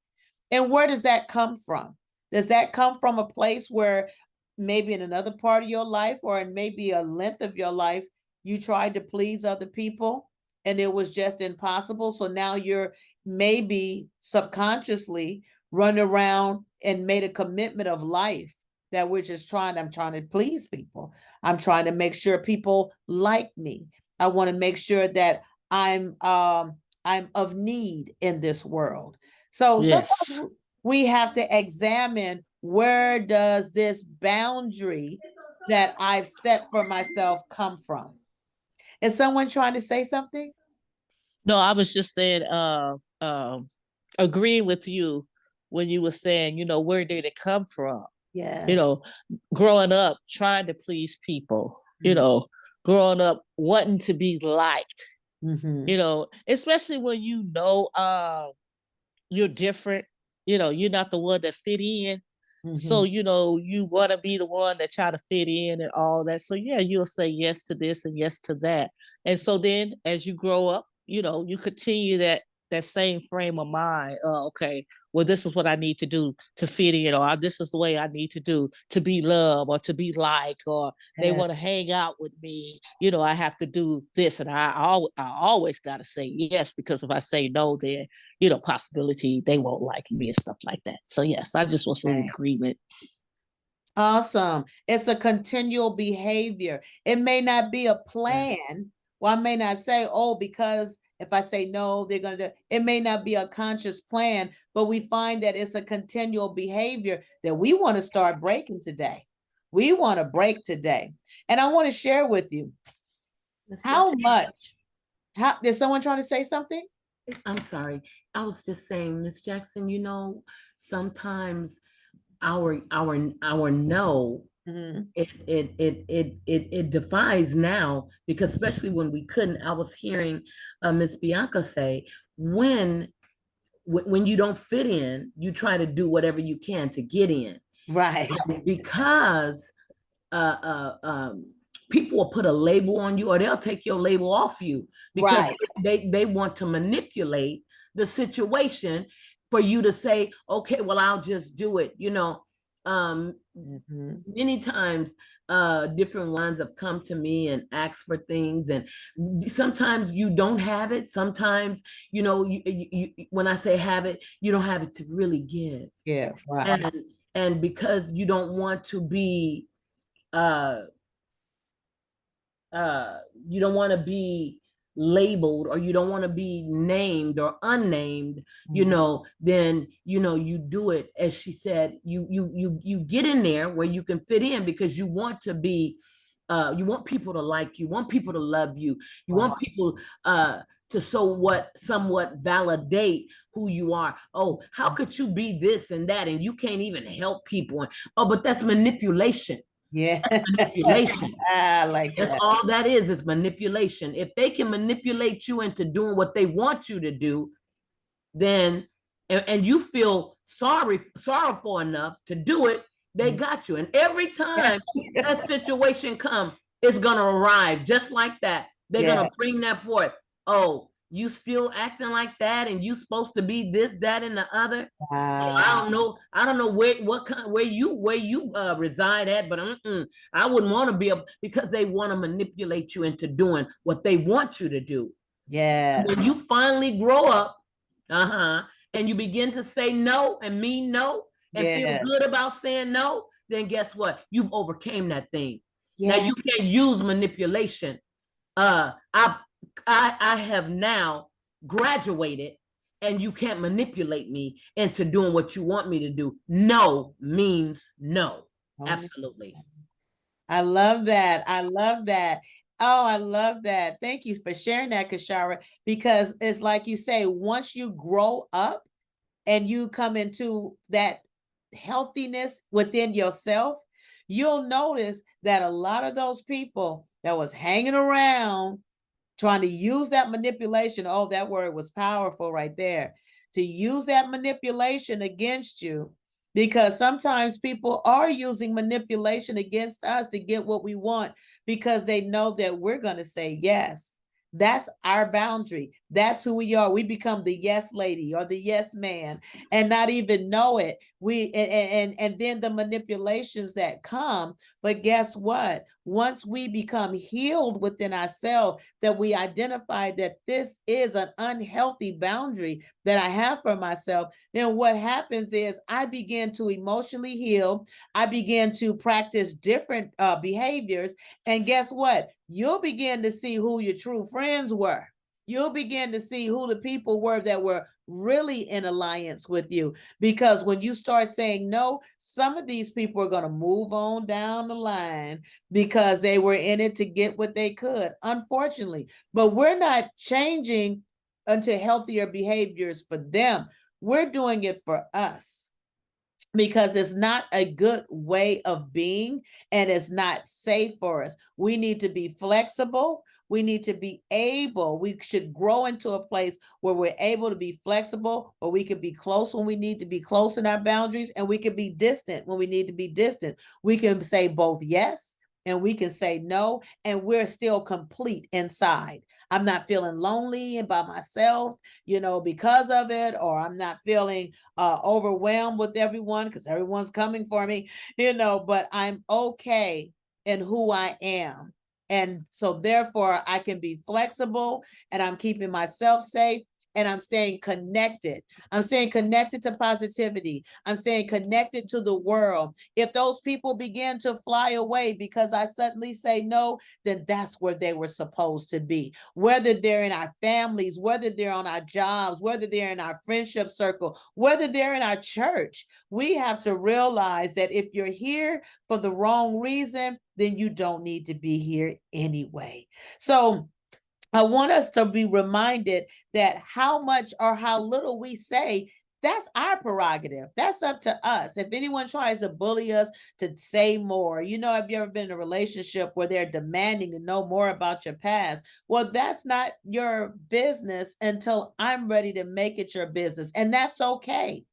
And where does that come from? Does that come from a place where maybe in another part of your life or in maybe a length of your life, you tried to please other people and it was just impossible? So now you're maybe subconsciously run around and made a commitment of life that we're just I'm trying to please people. I'm trying to make sure people like me. I want to make sure that I'm of need in this world. So Yes. sometimes we have to examine, where does this boundary that I've set for myself come from? Is someone trying to say something? No, I was just saying, agreeing with you when you were saying, you know, where did it come from? You Yes. know, growing up trying to please people, you Mm-hmm. know, growing up wanting to be liked, Mm-hmm. you know, especially when you know you're different, you know, you're not the one that fit in. So, Mm-hmm. you know, you want to be the one that try to fit in and all that. So, yeah, you'll say yes to this and yes to that. And so then as you grow up, you know, you continue that same frame of mind. Okay, well, this is what I need to do to fit in, or this is the way I need to do to be loved or to be liked, or they want to hang out with me. I have to do this. And I always got to say yes, because if I say no, then, possibility they won't like me and stuff like that. So yes, I just was in agreement. Awesome. It's a continual behavior. It may not be a plan. Well, I may not say, oh, because if I say no, they're going to do it. May not be a conscious plan, but we find that it's a continual behavior that we want to start breaking today. We want to break today. And I want to share with you how much. Did someone try to say something? I'm sorry. I was just saying, Miss Jackson, sometimes our no, it defies now, because especially when we couldn't. I was hearing Miss Bianca say, when you don't fit in, you try to do whatever you can to get in. Right. Because people will put a label on you, or they'll take your label off you, because they want to manipulate the situation for you to say, okay, well, I'll just do it. Many times different ones have come to me and asked for things, and sometimes you don't have it. Sometimes, when I say have it, you don't have it to really give. Yeah, right. And because you don't want to be you don't want to be labeled, or you don't want to be named or unnamed, then you do it, as she said, you get in there where you can fit in, because you want to be you want people to like you, want people to love you, you want people to somewhat validate who you are. Oh, how could you be this and that, and you can't even help people? Oh, but that's manipulation. Yeah. That's manipulation. I like that. That's all that is manipulation. If they can manipulate you into doing what they want you to do, then and you feel sorrowful enough to do it, they got you. And every time that situation comes, it's gonna arrive just like that. They're gonna bring that forth. Oh, you still acting like that, and you supposed to be this, that, and the other. I don't know where you reside at, but I wouldn't want to be because they want to manipulate you into doing what they want you to do. Yeah. When you finally grow up, and you begin to say no and mean no and feel good about saying no, then guess what? You've overcame that thing. Now you can't use manipulation. I have now graduated, and you can't manipulate me into doing what you want me to do. No means no. Absolutely. I love that. I love that. Oh, I love that. Thank you for sharing that, Kashara, because it's like you say, once you grow up and you come into that healthiness within yourself, you'll notice that a lot of those people that was hanging around trying to use that manipulation, oh, that word was powerful right there, to use that manipulation against you, because sometimes people are using manipulation against us to get what we want, because they know that we're going to say yes. That's our boundary. That's who we are. We become the yes lady or the yes man and not even know it. And then the manipulations that come. But guess what? Once we become healed within ourselves, that we identify that this is an unhealthy boundary that I have for myself, then what happens is I begin to emotionally heal. I begin to practice different behaviors. And guess what? You'll begin to see who your true friends were. You'll begin to see who the people were that were really in alliance with you. Because when you start saying no, some of these people are going to move on down the line because they were in it to get what they could, unfortunately. But we're not changing into healthier behaviors for them. We're doing it for us, because it's not a good way of being and it's not safe for us. We need to be flexible. We need to be able, we should grow into a place where we're able to be flexible, where we can be close when we need to be close in our boundaries, and we can be distant when we need to be distant. We can say both yes and we can say no, and we're still complete inside. I'm not feeling lonely and by myself, because of it, or I'm not feeling overwhelmed with everyone because everyone's coming for me, but I'm okay in who I am. And so therefore I can be flexible, and I'm keeping myself safe, and I'm staying connected. I'm staying connected to positivity. I'm staying connected to the world. If those people begin to fly away because I suddenly say no, then that's where they were supposed to be. Whether they're in our families, whether they're on our jobs, whether they're in our friendship circle, whether they're in our church, we have to realize that if you're here for the wrong reason, then you don't need to be here anyway. So I want us to be reminded that how much or how little we say, that's our prerogative. That's up to us. If anyone tries to bully us to say more, have you ever been in a relationship where they're demanding to know more about your past? Well, that's not your business until I'm ready to make it your business. And that's okay.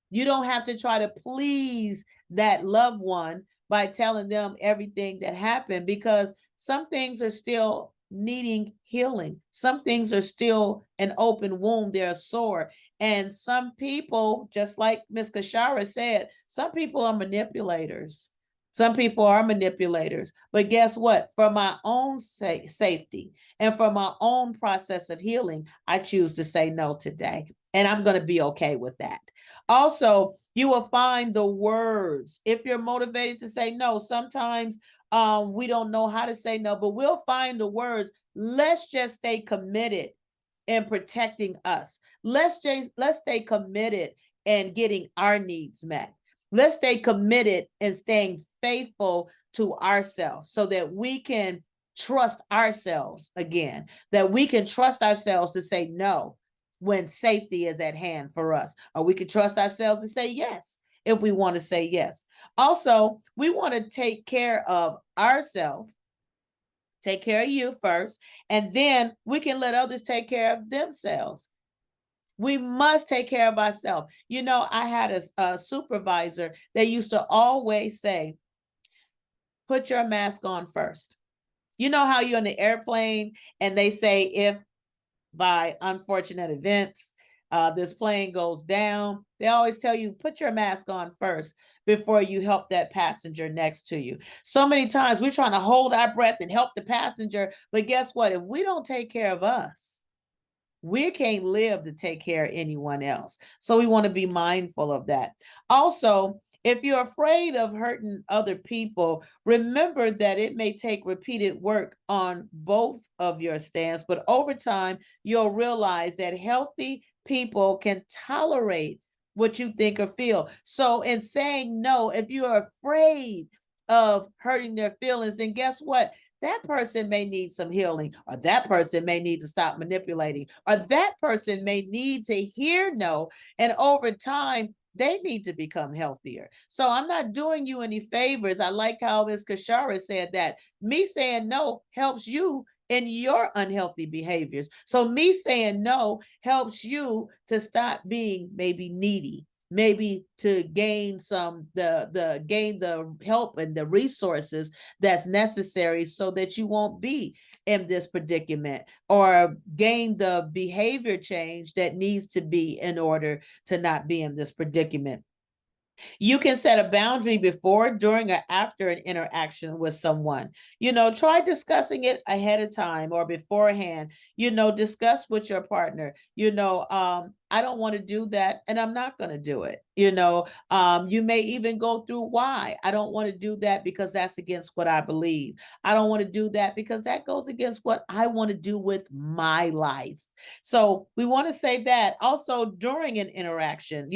You don't have to try to please that loved one by telling them everything that happened, because some things are still needing healing. Some things are still an open wound, they're sore. And some people, just like Miss Kashara said, some people are manipulators. Some people are manipulators. But guess what? For my own safety and for my own process of healing, I choose to say no today. And I'm going to be okay with that. Also, you will find the words. If you're motivated to say no, sometimes we don't know how to say no, but we'll find the words. Let's just stay committed in protecting us. Let's stay committed in getting our needs met. Let's stay committed in staying faithful to ourselves so that we can trust ourselves again, that we can trust ourselves to say no when safety is at hand for us, or we can trust ourselves to say yes if we want to say yes. Also, we want to take care of ourselves, take care of you first, and then we can let others take care of themselves. We must take care of ourselves. I had a supervisor that used to always say, put your mask on first. You know how you're in the airplane and they say, if by unfortunate events, this plane goes down, they always tell you, put your mask on first before you help that passenger next to you. So many times we're trying to hold our breath and help the passenger, but guess what? If we don't take care of us, we can't live to take care of anyone else. So we want to be mindful of that. Also, if you're afraid of hurting other people, remember that it may take repeated work on both of your stands, but over time, you'll realize that healthy people can tolerate what you think or feel. So, in saying no, if you're afraid of hurting their feelings, then guess what? That person may need some healing, or that person may need to stop manipulating, or that person may need to hear no. And over time, they need to become healthier. So I'm not doing you any favors. I like how Ms. Kashara said that me saying no helps you in your unhealthy behaviors. So me saying no helps you to stop being maybe needy, maybe to gain the help and the resources that's necessary so that you won't be in this predicament, or gain the behavior change that needs to be in order to not be in this predicament. You can set a boundary before, during, or after an interaction with someone. Try discussing it ahead of time or beforehand. Discuss with your partner. I don't want to do that, and I'm not going to do it. You may even go through why. I don't want to do that because that's against what I believe. I don't want to do that because that goes against what I want to do with my life. So we want to say that also during an interaction,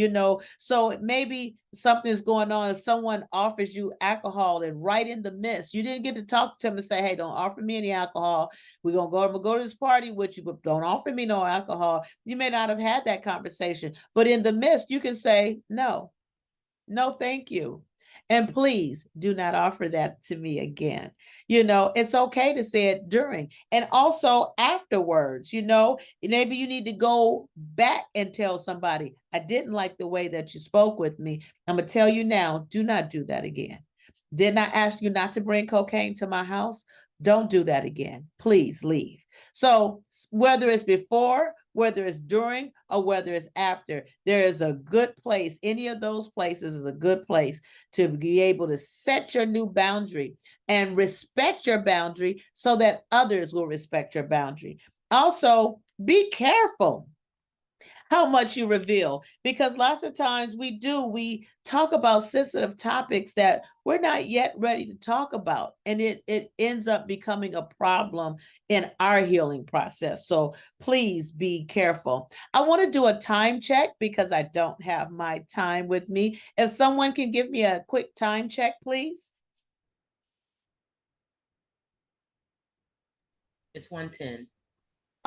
so maybe something's going on and someone offers you alcohol, and right in the midst, you didn't get to talk to them and say, hey, don't offer me any alcohol. I'm gonna go to this party with you, but don't offer me no alcohol. You may not have had that conversation, but in the midst, you can say, no, thank you. And please do not offer that to me again. It's okay to say it during and also afterwards. Maybe you need to go back and tell somebody, I didn't like the way that you spoke with me. I'm going to tell you now, do not do that again. Didn't I ask you not to bring cocaine to my house? Don't do that again. Please leave. So, whether it's before, whether it's during, or whether it's after, there is a good place. Any of those places is a good place to be able to set your new boundary and respect your boundary so that others will respect your boundary. Also, be careful how much you reveal, because lots of times we talk about sensitive topics that we're not yet ready to talk about, and it ends up becoming a problem in our healing process. So please be careful. I want to do a time check because I don't have my time with me. If someone can give me a quick time check, please. It's 1:10.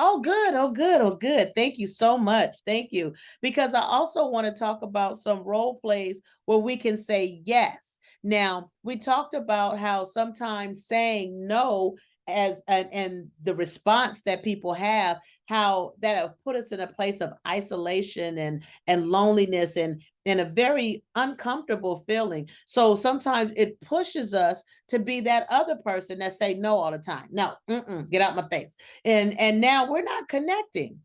Oh, good. Oh, good. Oh, good. Thank you so much. Thank you. Because I also want to talk about some role plays where we can say yes. Now, we talked about how sometimes saying no and the response that people have, how that have put us in a place of isolation and loneliness and a very uncomfortable feeling. So sometimes it pushes us to be that other person that say no all the time. No, get out my face. And now we're not connecting.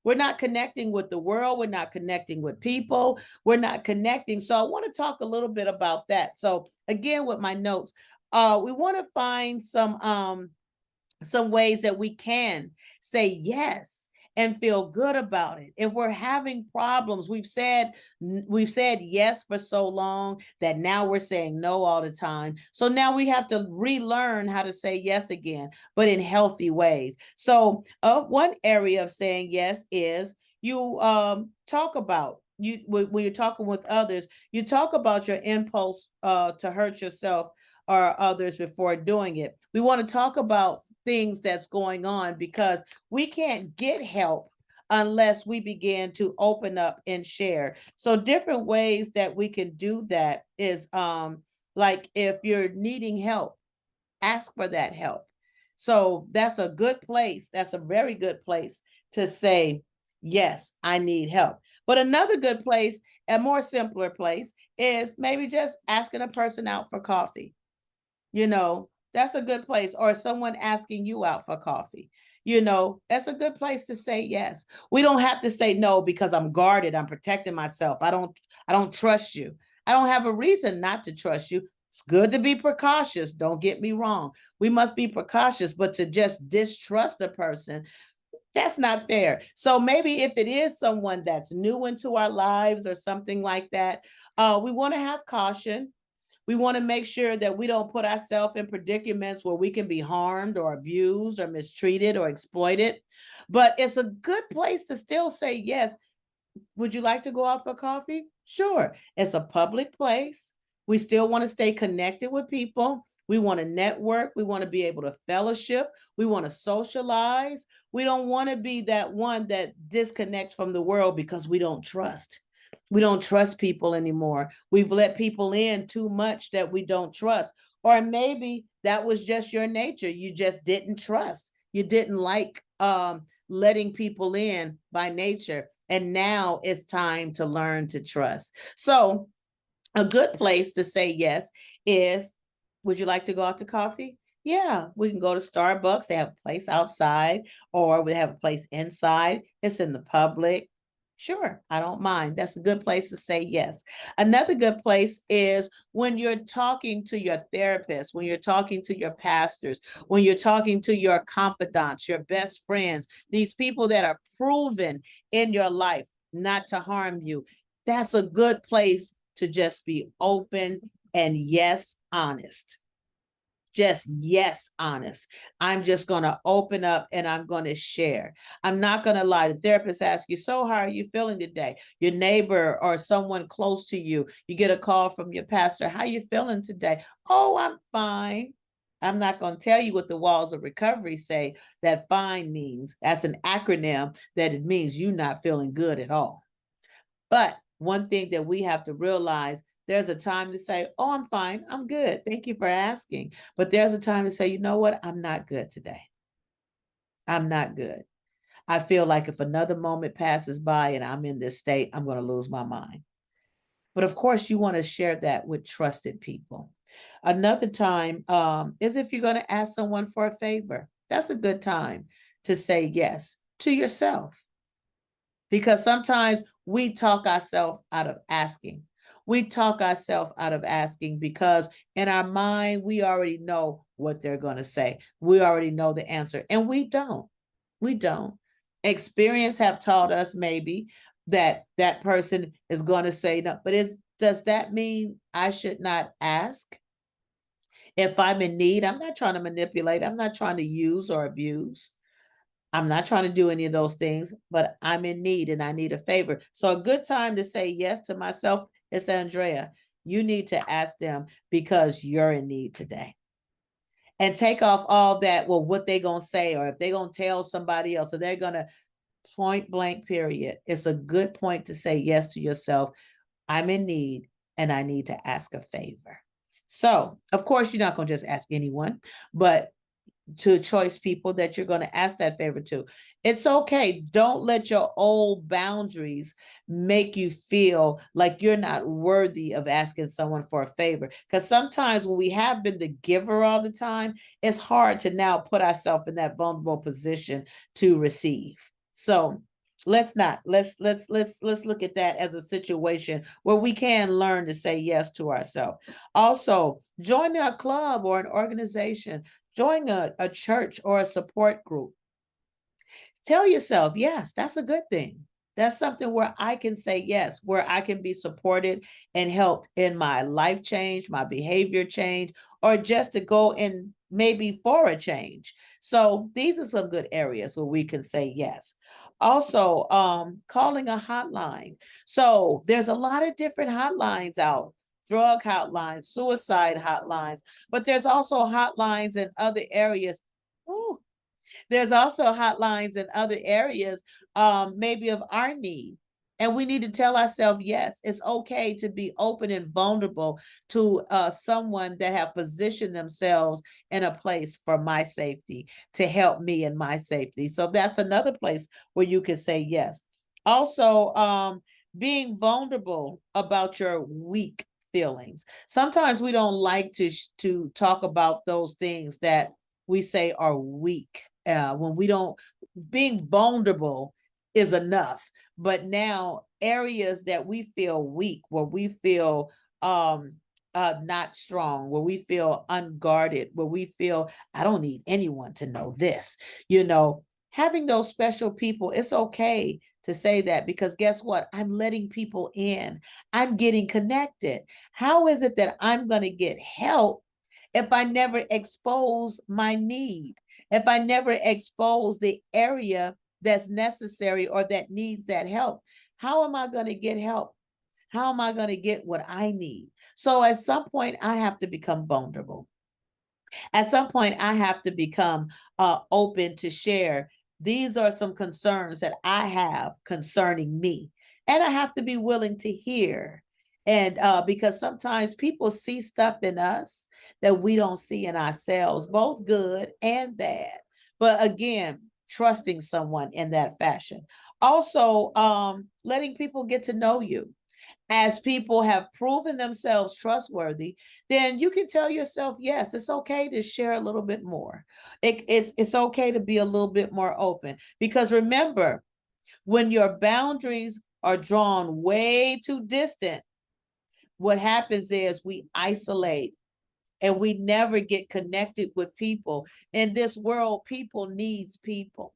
We're not connecting with the world. We're not connecting with people. We're not connecting. So I want to talk a little bit about that. So again, with my notes, we want to find some ways that we can say yes and feel good about it. If we're having problems, we've said yes for so long that now we're saying no all the time. So now we have to relearn how to say yes again, but in healthy ways. So one area of saying yes is you talk about you when you're talking with others, you talk about your impulse to hurt yourself or others before doing it. We want to talk about things that's going on because we can't get help unless we begin to open up and share. So different ways that we can do that is like if you're needing help, ask for that help. So that's a good place. That's a very good place to say, yes, I need help. But another good place, a more simpler place, is maybe just asking a person out for coffee. That's a good place. Or someone asking you out for coffee. That's a good place to say yes. We don't have to say no because I'm guarded. I'm protecting myself. I don't trust you. I don't have a reason not to trust you. It's good to be precautious. Don't get me wrong. We must be precautious, but to just distrust a person, that's not fair. So maybe if it is someone that's new into our lives or something like that, we want to have caution. We want to make sure that we don't put ourselves in predicaments where we can be harmed or abused or mistreated or exploited. But it's a good place to still say yes. Would you like to go out for coffee? Sure. It's a public place. We still want to stay connected with people. We want to network. We want to be able to fellowship. We want to socialize. We don't want to be that one that disconnects from the world because we don't trust. We don't trust people anymore. We've let people in too much that we don't trust. Or maybe that was just your nature. You just didn't trust. You didn't like letting people in by nature. And now it's time to learn to trust. So, a good place to say yes is, would you like to go out to coffee? Yeah, we can go to Starbucks. They have a place outside, or we have a place inside. It's in the public. Sure, I don't mind. That's a good place to say yes. Another good place is when you're talking to your therapist, when you're talking to your pastors, when you're talking to your confidants, your best friends, these people that are proven in your life not to harm you. That's a good place to just be open and yes, honest. Just yes, honest. I'm just going to open up and I'm going to share. I'm not going to lie. The therapist asks you, so how are you feeling today? Your neighbor or someone close to you, you get a call from your pastor. How you feeling today? Oh, I'm fine. I'm not going to tell you what the walls of recovery say that fine means. That's an acronym that it means you're not feeling good at all. But one thing that we have to realize, there's a time to say, oh, I'm fine. I'm good. Thank you for asking. But there's a time to say, you know what? I'm not good today. I'm not good. I feel like if another moment passes by and I'm in this state, I'm going to lose my mind. But of course, you want to share that with trusted people. Another time is if you're going to ask someone for a favor. That's a good time to say yes to yourself, because sometimes we talk ourselves out of asking. We talk ourselves out of asking because in our mind, we already know what they're going to say. We already know the answer, and we don't. We don't. Experience have taught us maybe that that person is going to say no, but does that mean I should not ask? If I'm in need, I'm not trying to manipulate. I'm not trying to use or abuse. I'm not trying to do any of those things, but I'm in need and I need a favor. So a good time to say yes to myself is, Andrea, you need to ask them because you're in need today. And take off all that, well, what they gonna say, or if they're gonna tell somebody else, or they're gonna point blank period. It's a good point to say yes to yourself. I'm in need and I need to ask a favor. So, of course, you're not going to just ask anyone, but to choice people that you're going to ask that favor to. It's okay. Don't let your old boundaries make you feel like you're not worthy of asking someone for a favor. Because sometimes when we have been the giver all the time, it's hard to now put ourselves in that vulnerable position to receive. So let's not let's look at that as a situation where we can learn to say yes to ourselves. Also, join a club or an organization, join a church or a support group. Tell yourself, yes, that's a good thing. That's something where I can say yes, where I can be supported and helped in my life change, my behavior change, or just to go in maybe for a change. So these are some good areas where we can say yes. Also, calling a hotline. So there's a lot of different hotlines out, drug hotlines, suicide hotlines, but there's also hotlines in other areas. Ooh, there's also hotlines in other areas, maybe of our need. And we need to tell ourselves, yes, it's okay to be open and vulnerable to someone that have positioned themselves in a place for my safety, to help me in my safety. So that's another place where you can say yes. Also, being vulnerable about your weak feelings. Sometimes we don't like to talk about those things that we say are weak. When we don't, being vulnerable is enough. But now areas that we feel weak, where we feel not strong, where we feel unguarded, where we feel I don't need anyone to know this, having those special people, it's okay to say that, because guess what? I'm letting people in. I'm getting connected. How is it that I'm going to get help if I never expose my need? If I never expose the area that's necessary or that needs that help? How am I going to get help? How am I going to get what I need? So at some point, I have to become vulnerable. At some point, I have to become open to share. These are some concerns that I have concerning me. And I have to be willing to hear. And because sometimes people see stuff in us that we don't see in ourselves, both good and bad. But again, trusting someone in that fashion. Also, letting people get to know you. As people have proven themselves trustworthy, then you can tell yourself, yes, it's okay to share a little bit more. It's okay to be a little bit more open. Because remember, when your boundaries are drawn way too distant, what happens is we isolate and we never get connected with people. In this world, people needs people.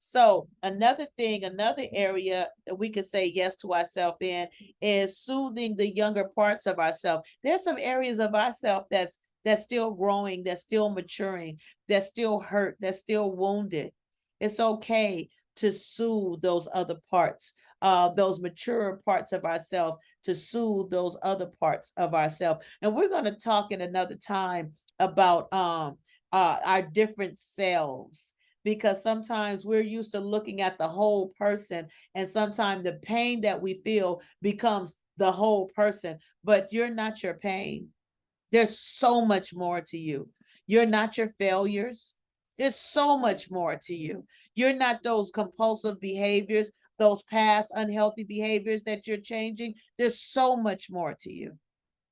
So another thing, another area that we could say yes to ourselves in is soothing the younger parts of ourselves. There's some areas of ourselves that's still growing, that's still maturing, that's still hurt, that's still wounded. It's okay to soothe those other parts, those mature parts of ourselves, to soothe those other parts of ourselves. And we're going to talk in another time about our different selves, because sometimes we're used to looking at the whole person, and sometimes the pain that we feel becomes the whole person, but you're not your pain. There's so much more to you. You're not your failures. There's so much more to you. You're not those compulsive behaviors, those past unhealthy behaviors that you're changing, there's so much more to you.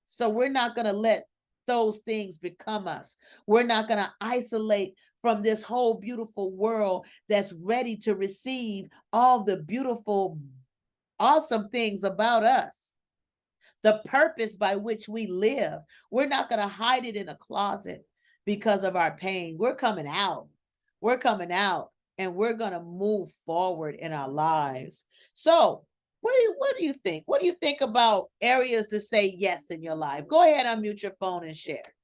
So we're not going to let those things become us. We're not going to isolate from this whole beautiful world that's ready to receive all the beautiful, awesome things about us, the purpose by which we live. We're not going to hide it in a closet because of our pain. We're coming out. We're coming out and we're going to move forward in our lives. So, what do you think? What do you think about areas to say yes in your life? Go ahead, unmute your phone and share.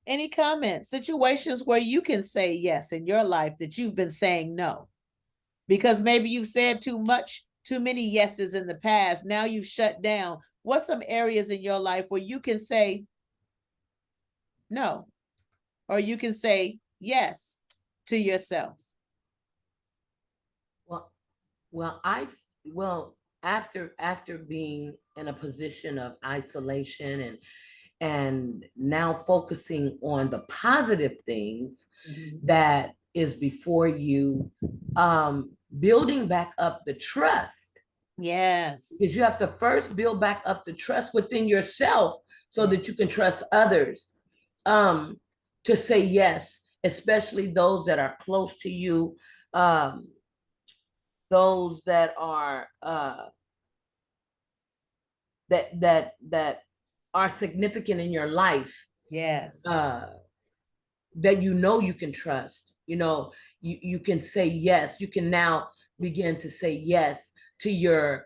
Any comments, situations where you can say yes in your life that you've been saying no? Because maybe you've said too much, too many yeses in the past. Now you've shut down. What's some areas in your life where you can say no, or you can say yes to yourself? Well, after being in a position of isolation and now focusing on the positive things that is before you, building back up the trust. Yes. Because you have to first build back up the trust within yourself so that you can trust others, to say yes, especially those that are close to you, those that are that are significant in your life. Yes. That you can trust. You can say yes. You can now begin to say yes to your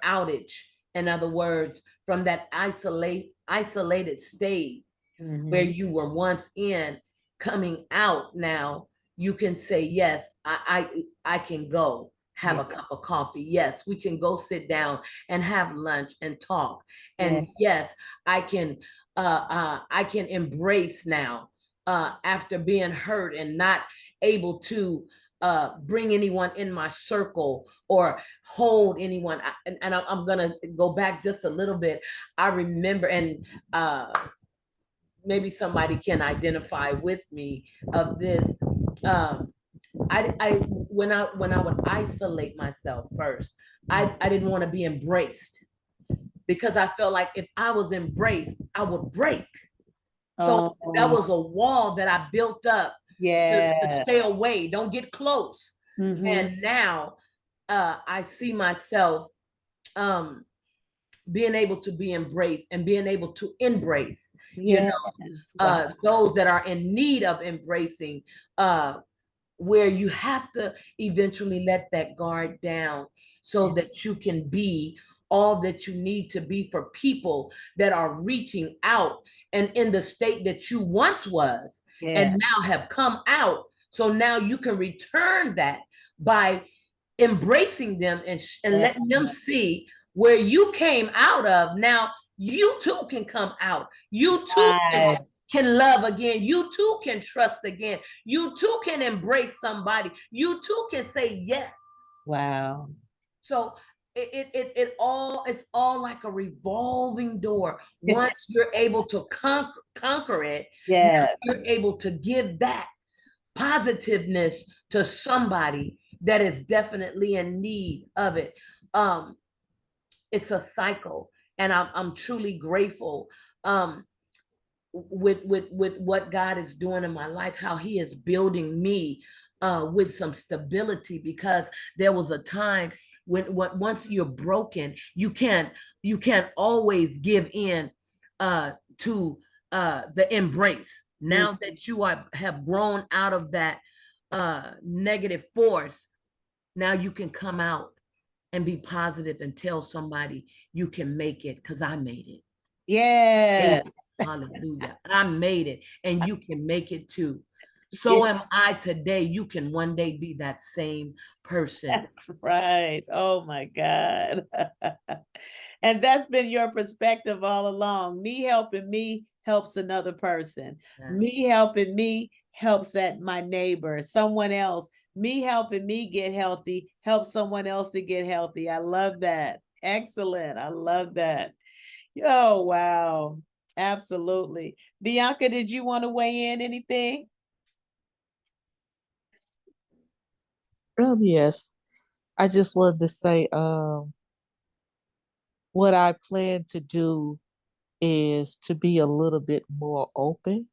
outage. In other words, from that isolated state where you were once in, coming out now, you can say yes. I can go have a cup of coffee. Yes, we can go sit down and have lunch and talk. And yes, I can embrace now, after being hurt and not able to bring anyone in my circle or hold anyone. And I'm gonna go back just a little bit. I remember, and maybe somebody can identify with me of this. I when I would isolate myself first, I didn't want to be embraced, because I felt like if I was embraced, I would break. So that was a wall that I built up to stay away, don't get close. And now I see myself being able to be embraced and being able to embrace, those that are in need of embracing, where you have to eventually let that guard down so that you can be all that you need to be for people that are reaching out and in the state that you once was, and now have come out. So now you can return that by embracing them and letting them see where you came out of. Now you too can come out. You too can love again. You too can trust again. You too can embrace somebody. You too can say yes. Wow. So it's all like a revolving door. Once you're able to conquer it, you're able to give that positiveness to somebody that is definitely in need of it. It's a cycle, and I'm truly grateful with what God is doing in my life, how He is building me with some stability, because there was a time when once you're broken, you can't always give in to the embrace. Now that you have grown out of that negative force, now you can come out and be positive and tell somebody you can make it, because I made it. Yes. Hallelujah. I made it, and you can make it too. So am I today. You can one day be that same person. That's right. Oh my God. And that's been your perspective all along. Me helping me helps another person. Me helping me helps that my neighbor, someone else. Me helping me get healthy helps someone else to get healthy. I love that. Excellent. I love that. Oh, wow. Absolutely. Bianca, did you want to weigh in anything? Yes. I just wanted to say, what I plan to do is to be a little bit more open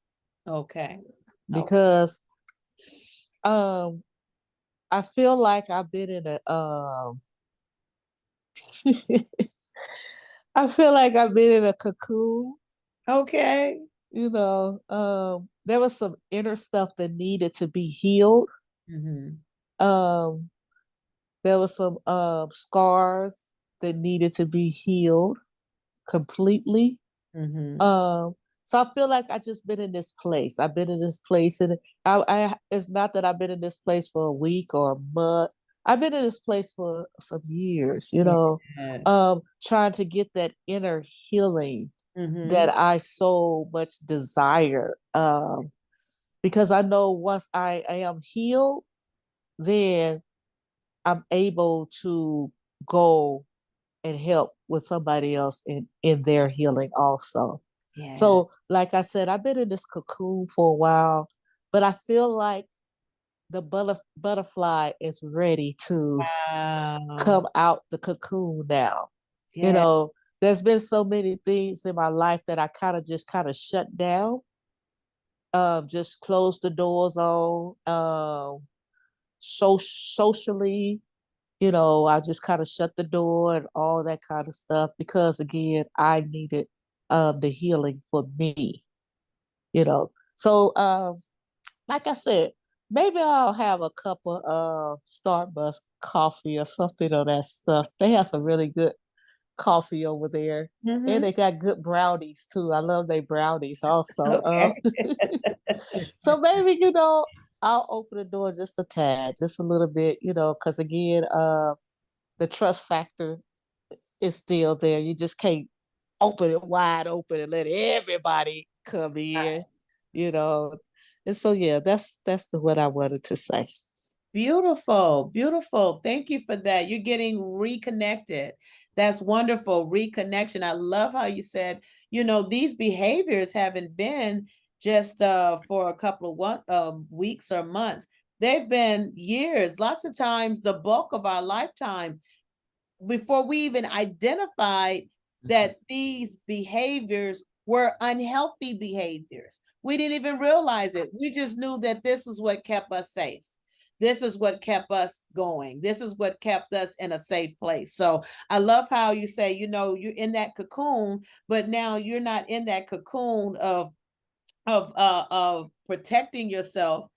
Okay. Okay. because um I feel like I've been in a I feel like I've been in a cocoon, Okay. there was some inner stuff that needed to be healed. Mm-hmm. Um there was some scars that needed to be healed completely. Mm-hmm. Um, so I feel like I just been in this place. I've been in this place, and it's not that I've been in this place for a week or a month. I've been in this place for some years, Yes. trying to get that inner healing Mm-hmm. that I so much desire. Because I know once I am healed, then I'm able to go and help with somebody else in their healing also. Yeah. So, like I said, I've been in this cocoon for a while, but I feel like the butterfly is ready to Wow. come out the cocoon now. You Yeah. know, there's been so many things in my life that I kind of shut down, just closed the doors on, socially. I just kind of shut the door and all that kind of stuff because again, I needed the healing for me, you know. So like I said, maybe I'll have a cup of Starbucks coffee or something of that stuff. They have some really good coffee over there. And Mm-hmm. they got good brownies too. I love their brownies also. Okay. So maybe, I'll open the door just a tad, just a little bit, because again, the trust factor is still there. You just can't open it wide open and let everybody come in, you know. And so yeah, what I wanted to say. Beautiful, beautiful. Thank you for that. You're getting reconnected. That's wonderful. Reconnection. I love how you said, these behaviors haven't been just for a couple of weeks or months. They've been years. Lots of times, the bulk of our lifetime before we even identified that these behaviors were unhealthy behaviors. We didn't even realize it. We just knew that this is what kept us safe. This is what kept us going. This is what kept us in a safe place. So I love how you say, you're in that cocoon, but now you're not in that cocoon of protecting yourself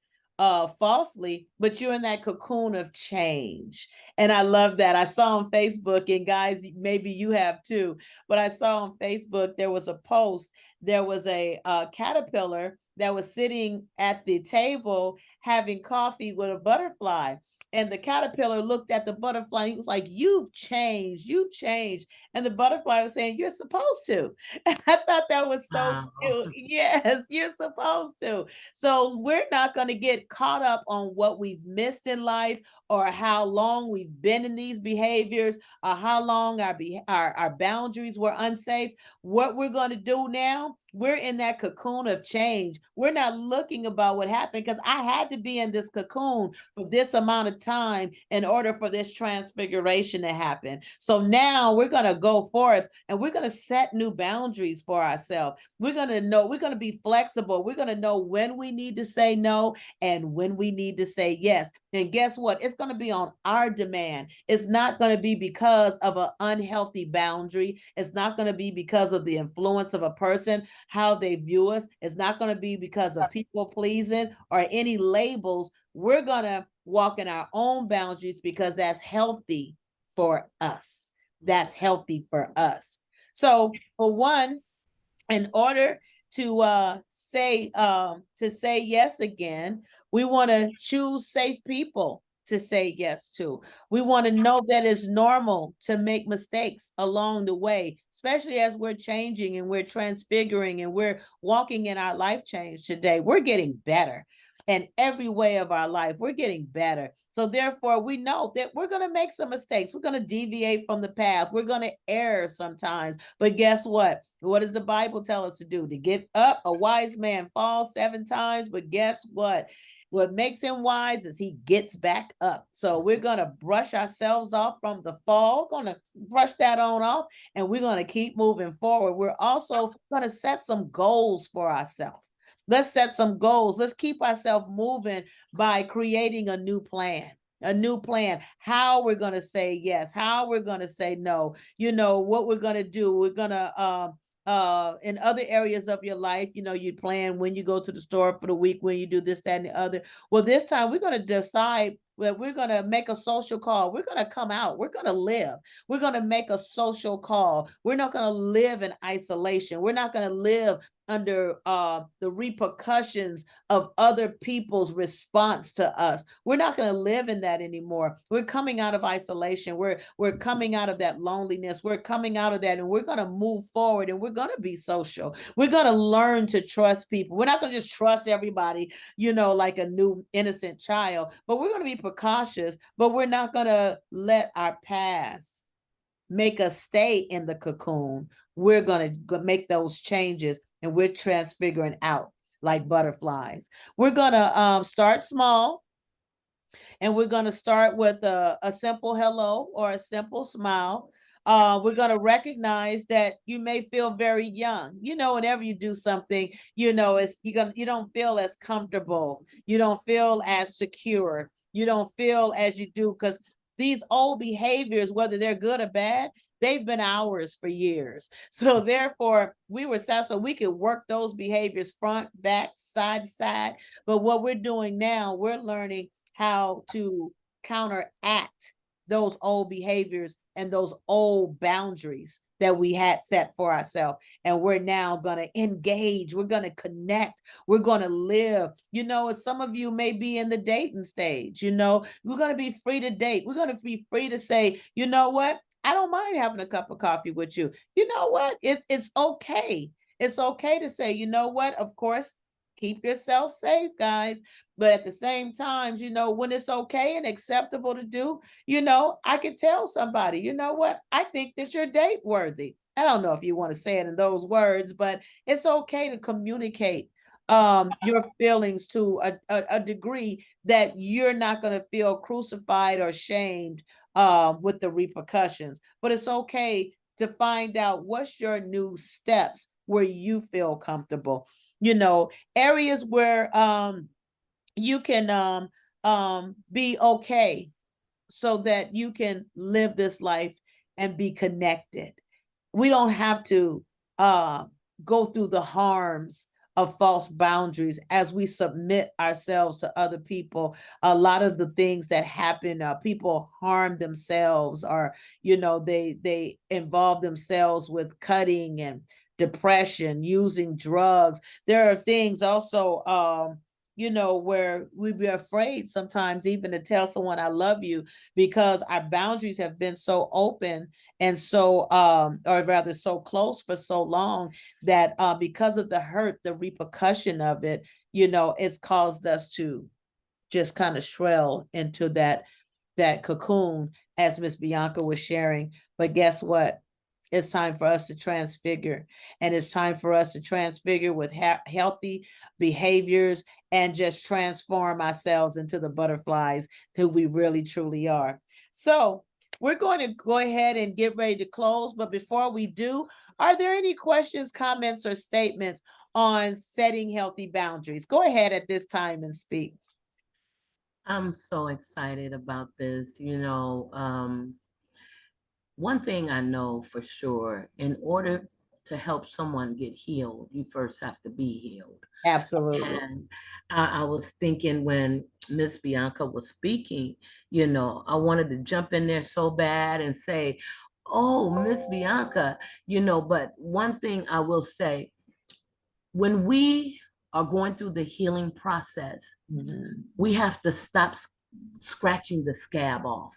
falsely, but you're in that cocoon of change. And I love that. I saw on Facebook, and guys, maybe you have too, but I saw on Facebook there was a post. There was a caterpillar that was sitting at the table having coffee with a butterfly. And the caterpillar looked at the butterfly and he was like, "You've changed, you've changed." And the butterfly was saying, "You're supposed to." I thought that was so Wow. cute. Yes, you're supposed to. So we're not going to get caught up on what we've missed in life or how long we've been in these behaviors or how long our boundaries were unsafe. What we're going to do now, we're in that cocoon of change. We're not looking about what happened because I had to be in this cocoon for this amount of time in order for this transfiguration to happen. So now we're going to go forth and we're going to set new boundaries for ourselves. We're going to know, we're going to be flexible. We're going to know when we need to say no and when we need to say yes. And guess what? It's going to be on our demand. It's not going to be because of an unhealthy boundary. It's not going to be because of the influence of a person, how they view us. It's not going to be because of people pleasing or any labels. We're going to walk in our own boundaries because that's healthy for us. That's healthy for us. So, for one, in order to say yes again, we want to choose safe people to say yes to. We want to know that it's normal to make mistakes along the way, especially as we're changing and we're transfiguring and we're walking in our life change today. We're getting better. in every way of our life. We're getting better. So therefore, we know that we're going to make some mistakes. We're going to deviate from the path. We're going to err sometimes. But guess what? What does the Bible tell us to do? To get up, a wise man falls 7 times. But guess what? What makes him wise is he gets back up. So we're going to brush ourselves off from the fall, going to brush that on off, and we're going to keep moving forward. We're also going to set some goals for ourselves. Let's set some goals. Let's keep ourselves moving by creating a new plan. A new plan, how we're going to say yes, how we're going to say no, what we're going to do. We're going to in other areas of your life, you plan when you go to the store for the week, when you do this, that, and the other. Well, this time we're going to decide that we're going to make a social call. We're going to come out. We're going to live. We're going to make a social call. We're not going to live in isolation. We're not going to live under the repercussions of other people's response to us. We're not going to live in that anymore. We're coming out of isolation. We're coming out of that loneliness. We're coming out of that, and we're going to move forward, and we're going to be social. We're going to learn to trust people. We're not going to just trust everybody, like a new innocent child, but we're going to be precautious, but we're not going to let our past make us stay in the cocoon. We're going to make those changes, and we're transfiguring out like butterflies. We're going to start small, and we're going to start with a simple hello or a simple smile. We're going to recognize that you may feel very young. Whenever you do something, you don't feel as comfortable. You don't feel as secure. You don't feel as you do, because these old behaviors, whether they're good or bad, they've been ours for years. So therefore, we were set so we could work those behaviors front, back, side to side. But what we're doing now, we're learning how to counteract those old behaviors and those old boundaries that we had set for ourselves. And we're now going to engage. We're going to connect. We're going to live. Some of you may be in the dating stage. We're going to be free to date. We're going to be free to say, you know what? I don't mind having a cup of coffee with you. You know what? It's okay. It's okay to say, you know what? Of course, keep yourself safe, guys. But at the same time, when it's okay and acceptable to do, I could tell somebody, you know what? I think that you're date worthy. I don't know if you want to say it in those words, but it's okay to communicate your feelings to a degree that you're not going to feel crucified or shamed with the repercussions. But it's okay to find out what's your new steps where you feel comfortable. Areas where you can be okay so that you can live this life and be connected. We don't have to go through the harms of false boundaries as we submit ourselves to other people. A lot of the things that happen, people harm themselves, or they involve themselves with cutting and depression, using drugs. There are things also where we'd be afraid sometimes even to tell someone I love you, because our boundaries have been so open and so or rather so close for so long that because of the hurt, the repercussion of it, it's caused us to just kind of shrivel into that cocoon, as Miss Bianca was sharing. But guess what? It's time for us to transfigure, and it's time for us to transfigure with healthy behaviors and just transform ourselves into the butterflies who we really truly are. So we're going to go ahead and get ready to close. But before we do, are there any questions, comments, or statements on setting healthy boundaries? Go ahead at this time and speak. I'm so excited about this. One thing I know for sure, in order to help someone get healed, you first have to be healed. Absolutely. And I was thinking when Miss Bianca was speaking, I wanted to jump in there so bad and say, oh, Miss Bianca, but one thing I will say, when we are going through the healing process, we have to stop scratching the scab off.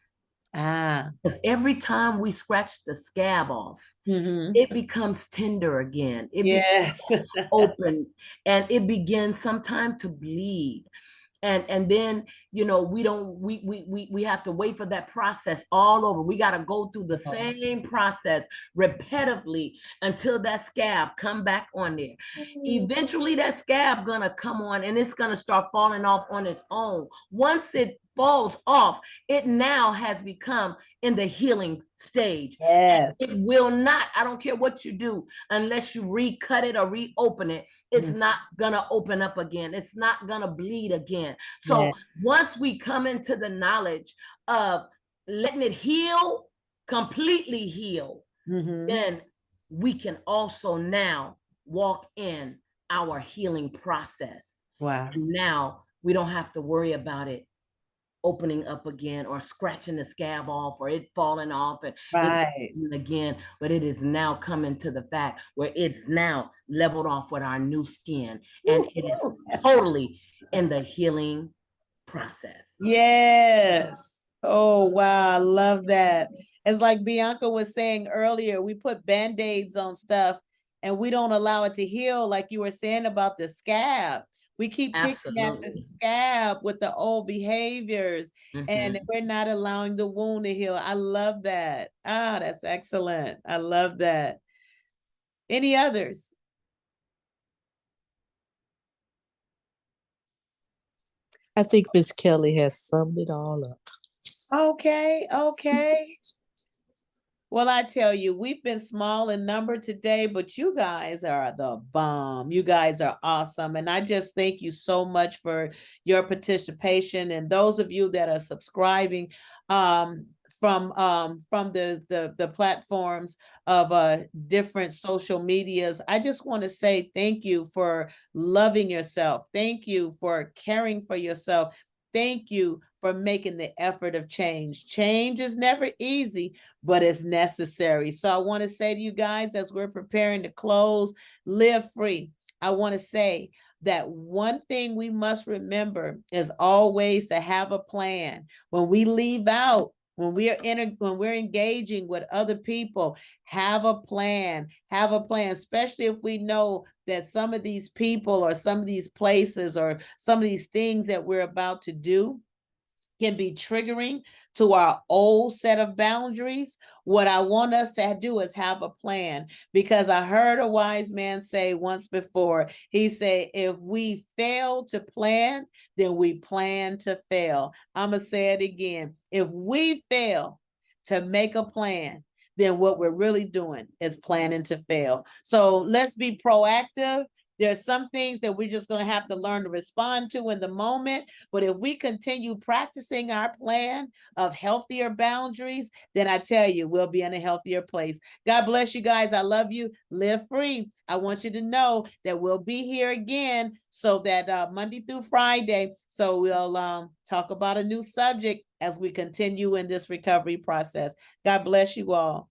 Because every time we scratch the scab off, it becomes tender again. It yes. becomes open, and it begins sometimes to bleed. And then, you know, we have to wait for that process all over. We got to go through the same process repetitively until that scab come back on there. Eventually that scab gonna come on and it's gonna start falling off on its own. Once it falls off, it now has become in the healing stage. Yes. It will not, I don't care what you do, unless you recut it or reopen it, it's not gonna open up again. It's not gonna bleed again. So once we come into the knowledge of letting it heal, completely heal, then we can also now walk in our healing process. Wow. And now we don't have to worry about it opening up again or scratching the scab off or it falling off and again, but it is now coming to the fact where it's now leveled off with our new skin and it is totally in the healing process. Yes. Oh, wow. I love that. It's like Bianca was saying earlier, we put band-aids on stuff and we don't allow it to heal, like you were saying about the scab. We keep picking at the scab with the old behaviors and we're not allowing the wound to heal. I love that. Ah, that's excellent. I love that. Any others? I think Miss Kelly has summed it all up. Okay, okay. Well, I tell you, we've been small in number today, but you guys are the bomb. You guys are awesome. And I just thank you so much for your participation. And those of you that are subscribing from the platforms of different social medias, I just want to say thank you for loving yourself. Thank you for caring for yourself. Thank you for making the effort of change. Change is never easy, but it's necessary. So I want to say to you guys, as we're preparing to close, live free. I want to say that one thing we must remember is always to have a plan. When we leave out, when we're engaging with other people, have a plan, especially if we know that some of these people or some of these places or some of these things that we're about to do can be triggering to our old set of boundaries. What I want us to do is have a plan, because I heard a wise man say once before, he said, if we fail to plan, then we plan to fail. I'm going to say it again. If we fail to make a plan, then what we're really doing is planning to fail. So let's be proactive. There's some things that we're just going to have to learn to respond to in the moment. But if we continue practicing our plan of healthier boundaries, then I tell you, we'll be in a healthier place. God bless you guys. I love you. Live free. I want you to know that we'll be here again, so that Monday through Friday. So we'll talk about a new subject as we continue in this recovery process. God bless you all.